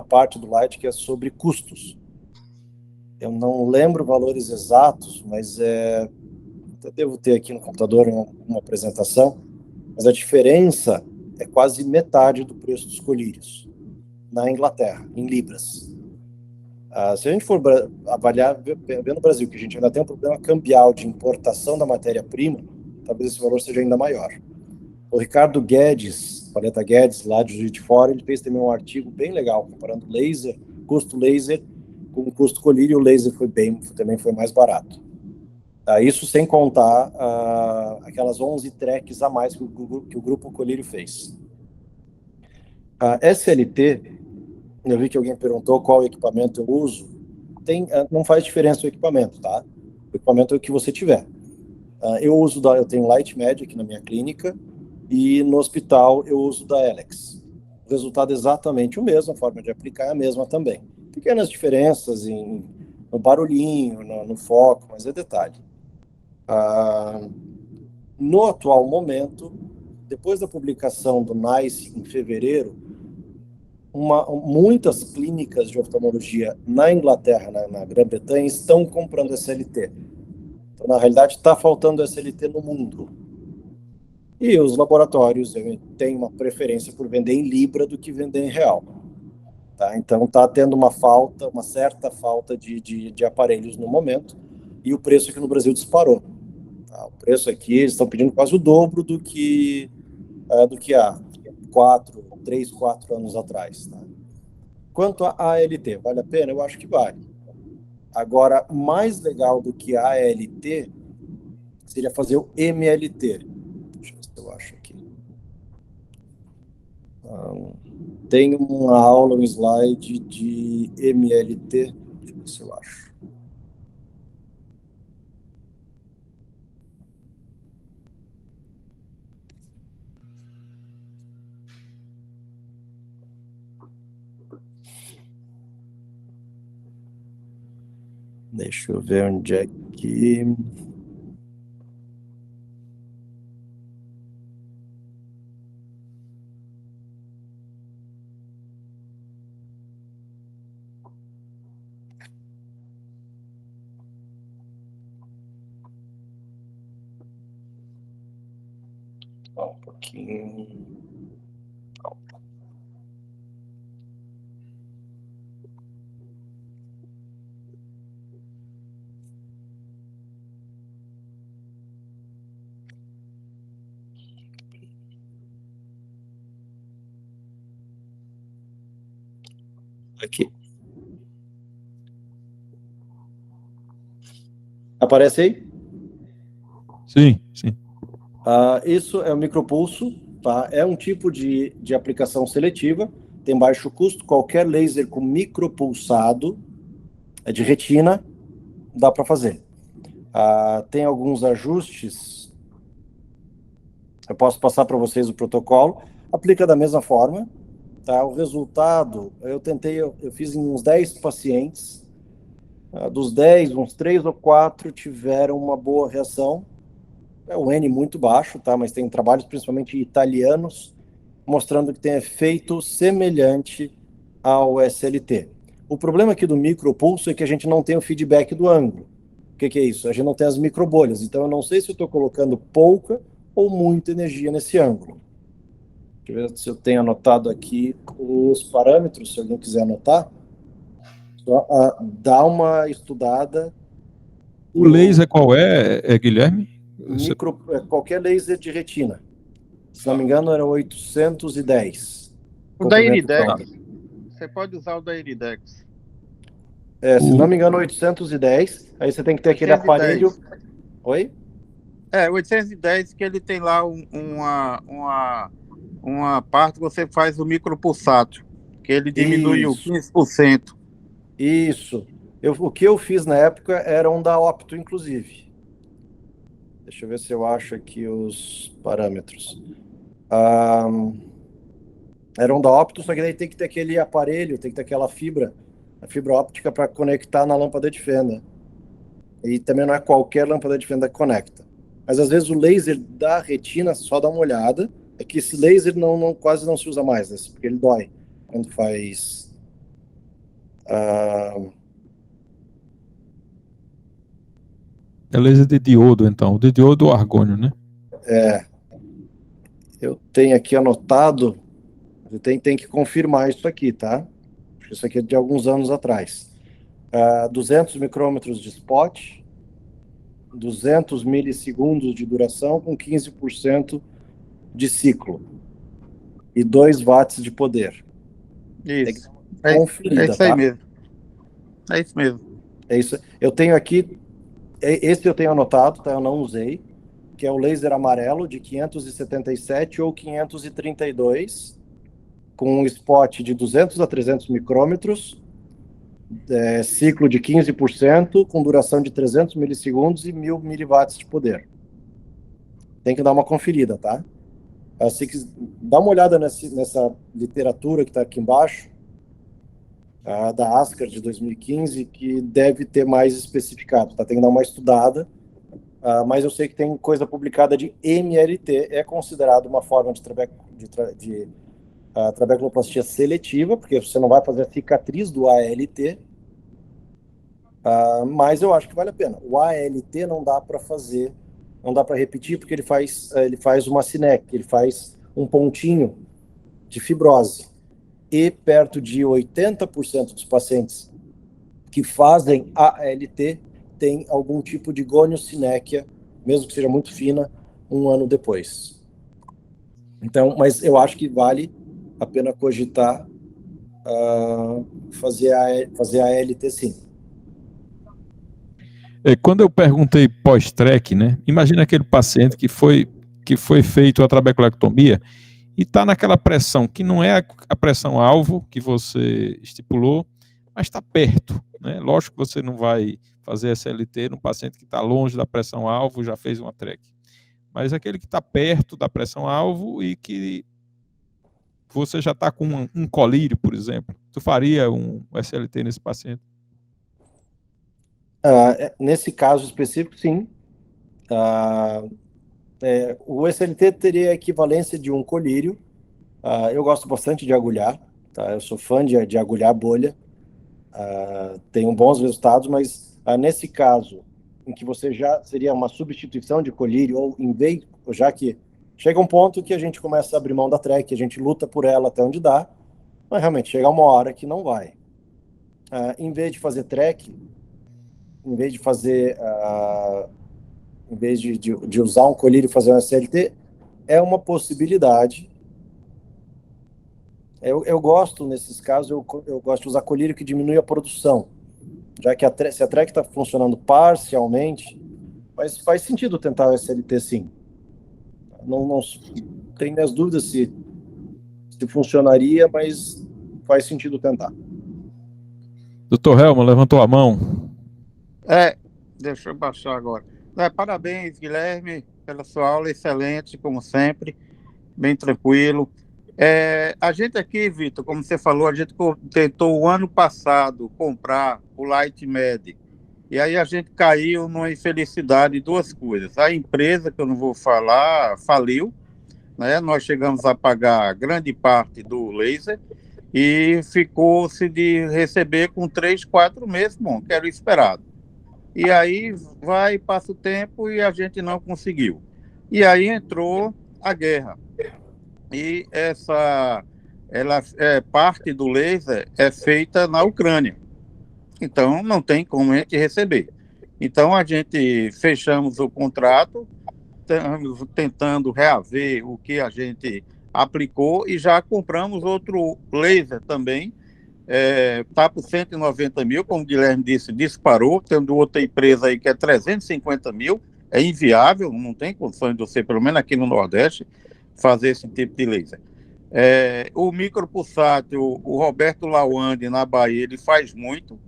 parte do Light que é sobre custos. Eu não lembro valores exatos, mas eu devo ter aqui no computador uma apresentação, mas a diferença é quase metade do preço dos colírios na Inglaterra, em libras. Se a gente for avaliar, vendo no Brasil, que a gente ainda tem um problema cambial de importação da matéria-prima, talvez esse valor seja ainda maior. O Ricardo Guedes, Paleta Guedes, lá de Juiz de Fora, ele fez também um artigo bem legal, comparando custo laser com o custo colírio, o laser também foi mais barato. Isso sem contar aquelas 11 tracks a mais que o Grupo Colírio fez. A SLT, eu vi que alguém perguntou qual equipamento eu uso. Não faz diferença o equipamento, tá? O equipamento é o que você tiver. Eu tenho Light Magic na minha clínica, e no hospital eu uso da Alex. O resultado é exatamente o mesmo, a forma de aplicar é a mesma também. Pequenas diferenças no barulhinho, no foco, mas é detalhe. No atual momento, depois da publicação do NICE em fevereiro, muitas clínicas de oftalmologia na Inglaterra, na Grã-Bretanha, estão comprando SLT. Então, na realidade, está faltando SLT no mundo. E os laboratórios têm uma preferência por vender em libra do que vender em real. Tá? Então, está tendo uma certa falta de aparelhos no momento, e o preço aqui no Brasil disparou. Tá? O preço aqui, eles estão pedindo quase o dobro do que há 3, 4 anos atrás. Tá? Quanto a ALT, vale a pena? Eu acho que vale. Agora, mais legal do que a ALT seria fazer o MLT. Deixa eu ver se eu acho aqui. Tem uma aula, um slide de MLT, deixa eu ver se eu acho. Deixa eu ver onde é que... Um pouquinho... Aqui. Aparece aí? Sim, sim. Isso é o micropulso, tá? É um tipo de aplicação seletiva, tem baixo custo, qualquer laser com micropulsado, é de retina, dá para fazer. Tem alguns ajustes, eu posso passar para vocês o protocolo, aplica da mesma forma, tá? O resultado, eu fiz em uns 10 pacientes, dos 10, uns 3 ou 4 tiveram uma boa reação, é um N muito baixo, tá? Mas tem trabalhos principalmente italianos mostrando que tem efeito semelhante ao SLT. O problema aqui do micropulso é que a gente não tem o feedback do ângulo. O que é isso? A gente não tem as microbolhas, então eu não sei se eu estou colocando pouca ou muita energia nesse ângulo. Deixa eu ver se eu tenho anotado aqui os parâmetros, se alguém quiser anotar. Só dá uma estudada. O laser qual é Guilherme? Qualquer laser de retina. Se não me engano, era 810. O da Iridex. Você pode usar o da Iridex. Se não me engano, 810. Aí você tem que ter 810. Aquele aparelho... Oi? 810, que ele tem lá uma parte que você faz o micropulsato, que ele diminui o 15%. Isso. O que eu fiz na época era um da Opto, inclusive. Deixa eu ver se eu acho aqui os parâmetros. Era um da Opto, só que daí tem que ter aquele aparelho, tem que ter aquela fibra, a fibra óptica para conectar na lâmpada de fenda. E também não é qualquer lâmpada de fenda que conecta. Mas às vezes o laser da retina, só dá uma olhada, é que esse laser quase não se usa mais, né? Porque ele dói quando faz... É laser de diodo, então. O de diodo ou argônio, né? Eu tenho aqui anotado, tem que confirmar isso aqui, tá? Isso aqui é de alguns anos atrás. 200 micrômetros de spot, 200 milissegundos de duração com 15% de ciclo e 2 watts de poder. Isso. Conferida, é isso aí, tá? mesmo. É isso mesmo. É isso. Eu tenho aqui, esse eu tenho anotado, tá? Eu não usei, que é o laser amarelo de 577 ou 532, com um spot de 200 a 300 micrômetros, ciclo de 15%, com duração de 300 milissegundos e 1000 miliwatts de poder. Tem que dar uma conferida, tá? Assim que dá uma olhada nessa literatura que está aqui embaixo, da ASCAR de 2015, que deve ter mais especificado, tá? Tem que dar uma estudada, mas eu sei que tem coisa publicada de MLT, é considerado uma forma de trabeculoplastia seletiva, porque você não vai fazer a cicatriz do ALT, mas eu acho que vale a pena. O ALT não dá para fazer, não dá para repetir, porque ele faz uma SINEC, ele faz um pontinho de fibrose. E perto de 80% dos pacientes que fazem ALT tem algum tipo de goniosinéquia, mesmo que seja muito fina, um ano depois. Então, mas eu acho que vale a pena cogitar fazer ALT sim. Quando eu perguntei pós-TREC, né? Imagina aquele paciente que foi feito a trabeculectomia e está naquela pressão que não é a pressão-alvo que você estipulou, mas está perto, né? Lógico que você não vai fazer SLT no paciente que está longe da pressão-alvo, já fez uma TREC, mas aquele que está perto da pressão-alvo e que você já está com um colírio, por exemplo, tu faria um SLT nesse paciente? Nesse caso específico, sim. O SLT teria a equivalência de um colírio. Eu gosto bastante de agulhar, tá? Eu sou fã de agulhar bolha. Tenho bons resultados, mas nesse caso, em que você já seria uma substituição de colírio, ou em vez, já que chega um ponto que a gente começa a abrir mão da TREC, a gente luta por ela até onde dá, mas realmente chega uma hora que não vai. Em vez de fazer TREC, em vez de fazer, em vez de usar um colírio e fazer um SLT, é uma possibilidade. Eu gosto, nesses casos, eu gosto de usar colírio que diminui a produção, já que se a TREC está funcionando parcialmente, mas faz sentido tentar o SLT sim. Não tenho minhas dúvidas se funcionaria, mas faz sentido tentar. Doutor Helman levantou a mão. Deixa eu baixar agora. Parabéns, Guilherme, pela sua aula excelente, como sempre, bem tranquilo. A gente aqui, Vitor, como você falou, a gente tentou o ano passado comprar o Light Med, e aí a gente caiu numa infelicidade de duas coisas. A empresa, que eu não vou falar, faliu, né? Nós chegamos a pagar grande parte do laser e ficou-se de receber com 3, 4 meses, bom, que era o esperado. E aí passa o tempo e a gente não conseguiu. E aí entrou a guerra. E parte do laser é feita na Ucrânia. Então, não tem como a gente receber. Então, a gente fechamos o contrato, estamos tentando reaver o que a gente aplicou e já compramos outro laser também. Está por 190 mil, como o Guilherme disse, disparou. Tendo outra empresa aí que é 350 mil, é inviável, não tem condições de você, pelo menos aqui no Nordeste, fazer esse tipo de laser. O micropulsátil, o Roberto Lawande, na Bahia, ele faz muito.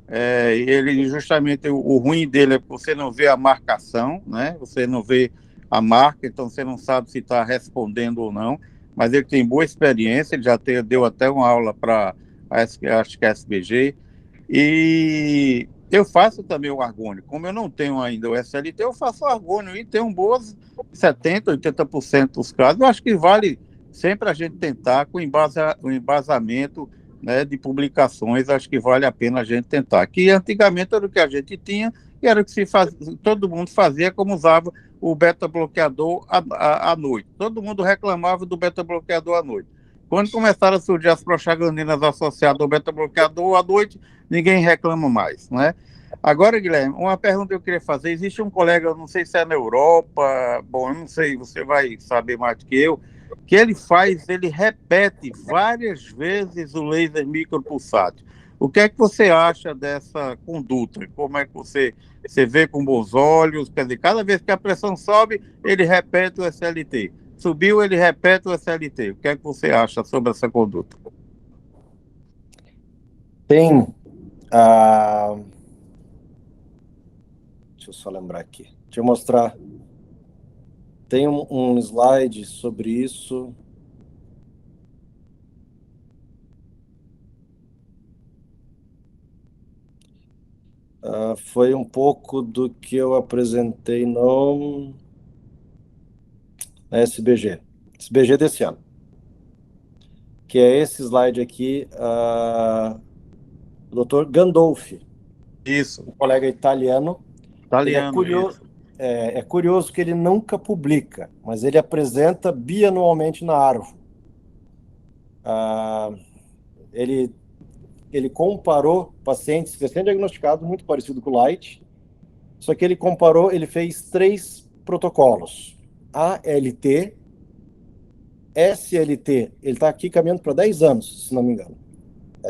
Ele justamente, o ruim dele é que você não vê a marcação, né? Você não vê a marca, então você não sabe se está respondendo ou não, mas ele tem boa experiência, ele já deu até uma aula para, acho que a SBG, e eu faço também o argônio. Como eu não tenho ainda o SLT, eu faço o argônio e tenho boas 70%, 80% dos casos. Eu acho que vale sempre a gente tentar com o embasamento, né, de publicações, acho que vale a pena a gente tentar. Que antigamente era o que a gente tinha e era o que todo mundo fazia, como usava o beta-bloqueador à noite. Todo mundo reclamava do beta-bloqueador à noite. Quando começaram a surgir as prostaglandinas associadas ao beta-bloqueador à noite, ninguém reclama mais, né? Agora, Guilherme, uma pergunta que eu queria fazer. Existe um colega, eu não sei se é na Europa, bom, eu não sei, você vai saber mais do que eu, que ele repete várias vezes o laser micropulsátil. O que é que você acha dessa conduta? Como é que você vê com bons olhos? Quer dizer, cada vez que a pressão sobe, ele repete o SLT. Subiu, ele repete o SLT. O que é que você acha sobre essa conduta? Tem. Deixa eu só lembrar aqui. Deixa eu mostrar. Tem um slide sobre isso. Foi um pouco do que eu apresentei no SBG. SBG desse ano. Que é esse slide aqui, do Dr. Gandolfi. Isso. Um colega italiano. Italiano, curioso, é curioso que ele nunca publica, mas ele apresenta bianualmente na ARVO. Ele comparou pacientes recém-diagnosticados, muito parecido com o Light, só que ele fez 3 protocolos. ALT, SLT, ele está aqui caminhando para 10 anos, se não me engano.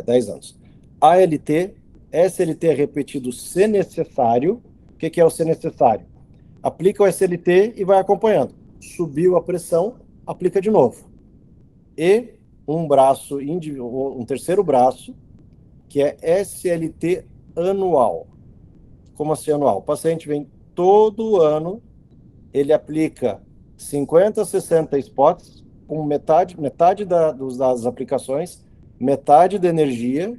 10 anos. ALT, SLT repetido se necessário. O que é o se necessário? Aplica o SLT e vai acompanhando. Subiu a pressão, aplica de novo. e um braço, um terceiro braço, que é SLT anual. Como assim anual? O paciente vem todo ano, ele aplica 50, 60 spots, com metade das aplicações, metade da energia,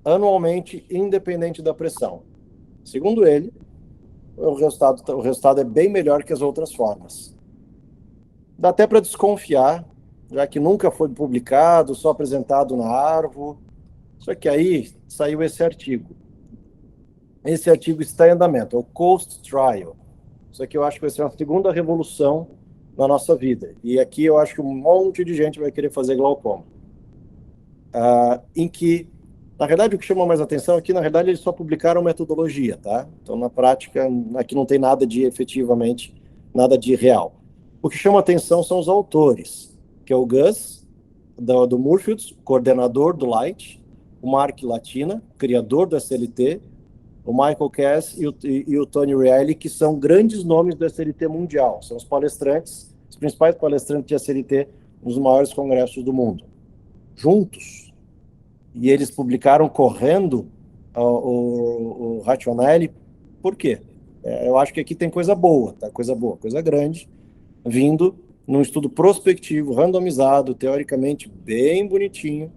anualmente, independente da pressão. Segundo ele, o resultado é bem melhor que as outras formas. Dá até para desconfiar, já que nunca foi publicado, só apresentado na ARVO. Só que aí saiu esse artigo. Esse artigo está em andamento, é o COAST Trial. Isso aqui eu acho que vai ser uma segunda revolução na nossa vida. E aqui eu acho que um monte de gente vai querer fazer glaucoma. Em que, na verdade, o que chama mais atenção é que, na verdade, eles só publicaram metodologia, tá? Então, na prática, aqui não tem nada de, efetivamente, nada de real. O que chama atenção são os autores, que é o Gus, do Moorfields, coordenador do Light, o Mark Latina, criador da SLT, o Michael Cass e o Tony Reilly, que são grandes nomes do SLT mundial. São os palestrantes, os principais palestrantes de SLT nos maiores congressos do mundo. Juntos. E eles publicaram correndo o Rationale. Por quê? Eu acho que aqui tem coisa boa, tá? Coisa boa, coisa grande, vindo num estudo prospectivo, randomizado, teoricamente bem bonitinho,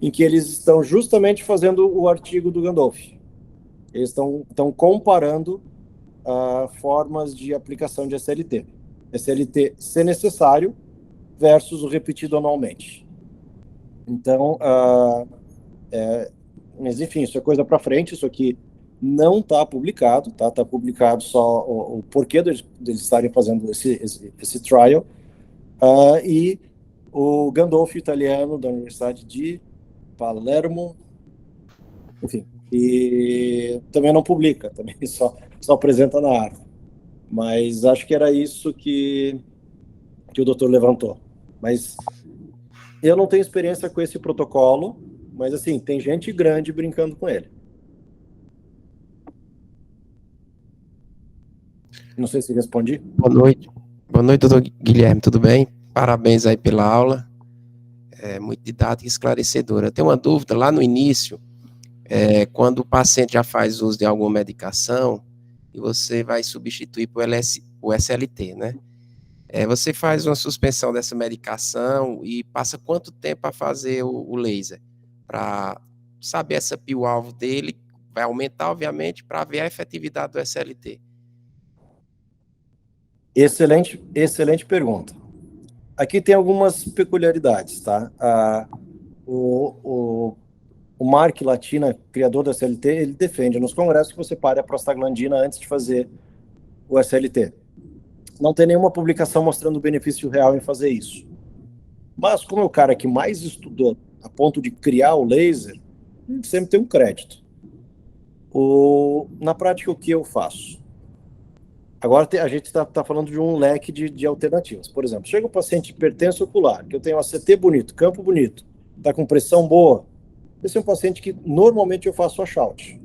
em que eles estão justamente fazendo o artigo do Gandolf. Eles estão comparando formas de aplicação de SLT. SLT, se necessário, versus o repetido anualmente. Então, mas enfim, isso é coisa para frente, isso aqui não está publicado, tá? Está publicado só o porquê deles estarem fazendo esse trial, e o Gandolfo italiano da Universidade de Palermo, enfim, e também não publica, também só apresenta na ARVO. Mas acho que era isso que o doutor levantou. Mas eu não tenho experiência com esse protocolo, mas assim, tem gente grande brincando com ele. Não sei se respondi. Boa noite, doutor Guilherme, tudo bem? Parabéns aí pela aula, muito didática e esclarecedora. Eu tenho uma dúvida, lá no início, quando o paciente já faz uso de alguma medicação, e você vai substituir por o SLT, né? Você faz uma suspensão dessa medicação e passa quanto tempo para fazer o laser? Para saber essa pio-alvo dele, vai aumentar, obviamente, para ver a efetividade do SLT. Excelente pergunta. Aqui tem algumas peculiaridades, tá? O Mark Latina, criador da SLT, ele defende nos congressos que você pare a prostaglandina antes de fazer o SLT. Não tem nenhuma publicação mostrando o benefício real em fazer isso. Mas, como é o cara que mais estudou a ponto de criar o laser, sempre tem um crédito. Na prática, o que eu faço? Agora a gente está falando de um leque de alternativas. Por exemplo, chega um paciente hipertenso ocular, que eu tenho ACT bonito, campo bonito, está com pressão boa. Esse é um paciente que normalmente eu faço washout.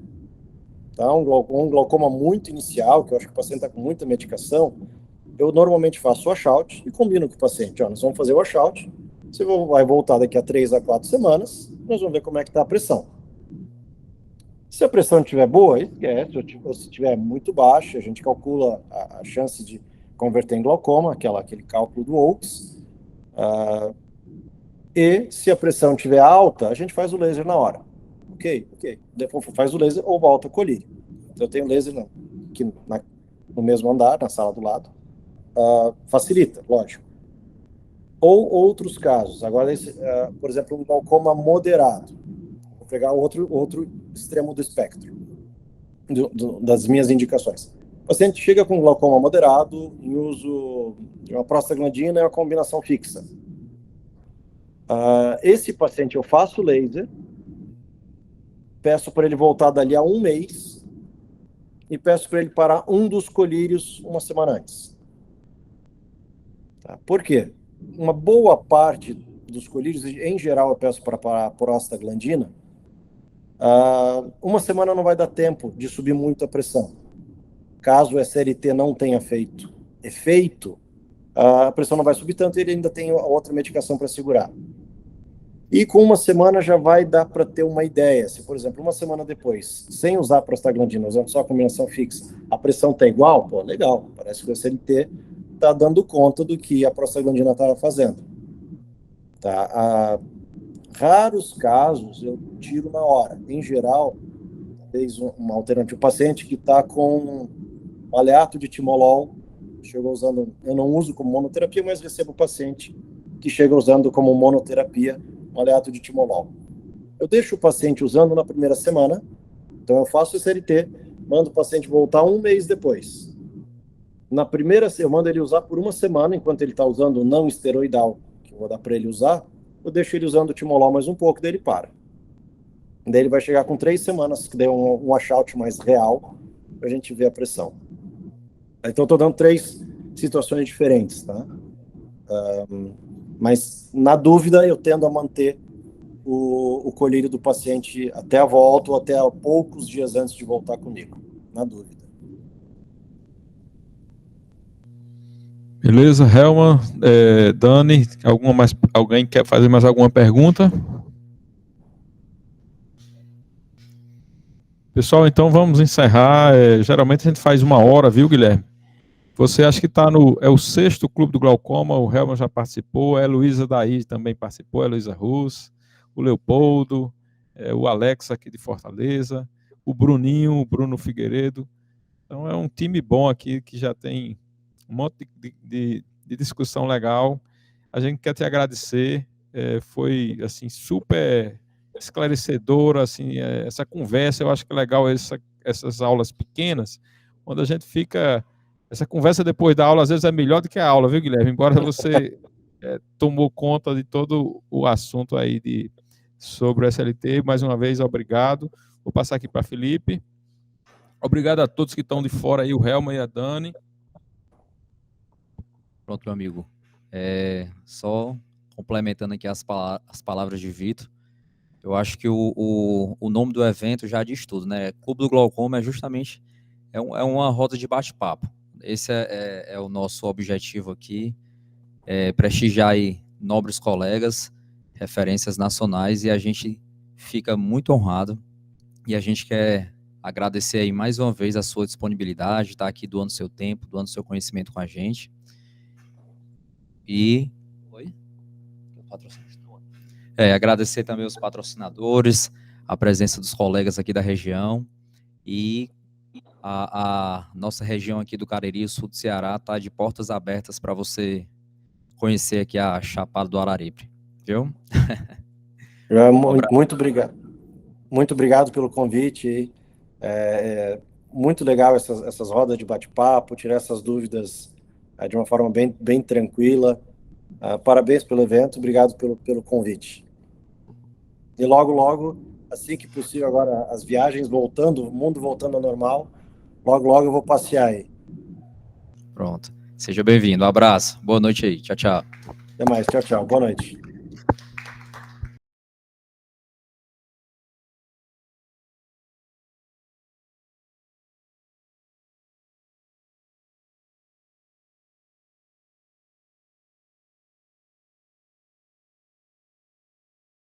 Tá? Um glaucoma muito inicial, que eu acho que o paciente está com muita medicação, eu normalmente faço washout e combino com o paciente. Nós vamos fazer o washout, você vai voltar daqui a 3 a 4 semanas, nós vamos ver como é que está a pressão. Se a pressão estiver boa, esquece. Se estiver muito baixa, a gente calcula a chance de converter em glaucoma, aquele cálculo do Oakes. E se a pressão estiver alta, a gente faz o laser na hora. Ok. Depois faz o laser ou volta a colírio. Então, eu tenho laser aqui no mesmo andar, na sala do lado. Facilita, lógico. Ou outros casos. Agora, por exemplo, um glaucoma moderado. Vou pegar outro extremo do espectro das minhas indicações. O paciente chega com glaucoma moderado em uso de uma prostaglandina e uma combinação fixa. Esse paciente eu faço laser, peço para ele voltar dali a 1 mês e peço para ele parar um dos colírios uma semana antes. Tá? Por quê? Uma boa parte dos colírios, em geral, eu peço para parar a prostaglandina. Uma semana não vai dar tempo de subir muito a pressão. Caso o SLT não tenha feito efeito, a pressão não vai subir tanto e ele ainda tem a outra medicação para segurar. E com uma semana já vai dar para ter uma ideia. Se, por exemplo, uma semana depois, sem usar prostaglandina, usando só a combinação fixa, a pressão está igual, pô, legal. Parece que o SLT está dando conta do que a prostaglandina estava fazendo. Tá? Raros casos eu tiro na hora. Em geral, fez uma alternativa. O paciente que está com um aleato de timolol, chegou usando, eu não uso como monoterapia, mas recebo o paciente que chega usando como monoterapia um aleato de timolol. Eu deixo o paciente usando na primeira semana, então eu faço o SLT, mando o paciente voltar um mês depois. Na primeira, eu mando ele usar por uma semana, enquanto ele está usando o não esteroidal, que eu vou dar para ele usar, eu deixo ele usando o timolol mais um pouco, daí ele para. Daí ele vai chegar com 3 semanas, que dê um washout mais real, para a gente ver a pressão. Então, estou dando 3 situações diferentes, tá? Mas, na dúvida, eu tendo a manter o colírio do paciente até a volta ou até poucos dias antes de voltar comigo, na dúvida. Beleza, Helma, Dani, alguém quer fazer mais alguma pergunta? Pessoal, então vamos encerrar. Geralmente a gente faz 1 hora, viu, Guilherme? Você acha que está é o 6º Clube do Glaucoma, o Helma já participou, a Heloísa Daí também participou, a Heloísa Rus, o Leopoldo, o Alex aqui de Fortaleza, o Bruninho, o Bruno Figueiredo. Então é um time bom aqui que já tem um monte de discussão legal. A gente quer te agradecer, foi assim super esclarecedora, assim, essa conversa. Eu acho que é legal essas aulas pequenas, onde a gente fica... Essa conversa depois da aula, às vezes, é melhor do que a aula, viu, Guilherme? Embora você tomou conta de todo o assunto aí sobre o SLT. Mais uma vez, obrigado. Vou passar aqui para Felipe. Obrigado a todos que estão de fora aí, o Helma e a Dani. Pronto, meu amigo. Só complementando aqui as palavras de Vitor, eu acho que o nome do evento já diz tudo, né? Clube do Glaucoma é justamente uma roda de bate-papo. Esse é o nosso objetivo aqui, prestigiar aí nobres colegas, referências nacionais, e a gente fica muito honrado, e a gente quer agradecer aí mais uma vez a sua disponibilidade, estar aqui doando seu tempo, doando seu conhecimento com a gente. E agradecer também os patrocinadores, a presença dos colegas aqui da região, e a nossa região aqui do Cariri, sul do Ceará, está de portas abertas para você conhecer aqui a Chapada do Araripe, viu? Muito obrigado. Muito obrigado pelo convite. Muito legal essas rodas de bate-papo, tirar essas dúvidas de uma forma bem tranquila. Parabéns pelo evento, obrigado pelo convite. E logo, assim que possível, agora as viagens voltando, o mundo voltando ao normal, logo eu vou passear aí. Pronto. Seja bem-vindo. Um abraço. Boa noite aí. Tchau, tchau. Até mais. Tchau. Boa noite.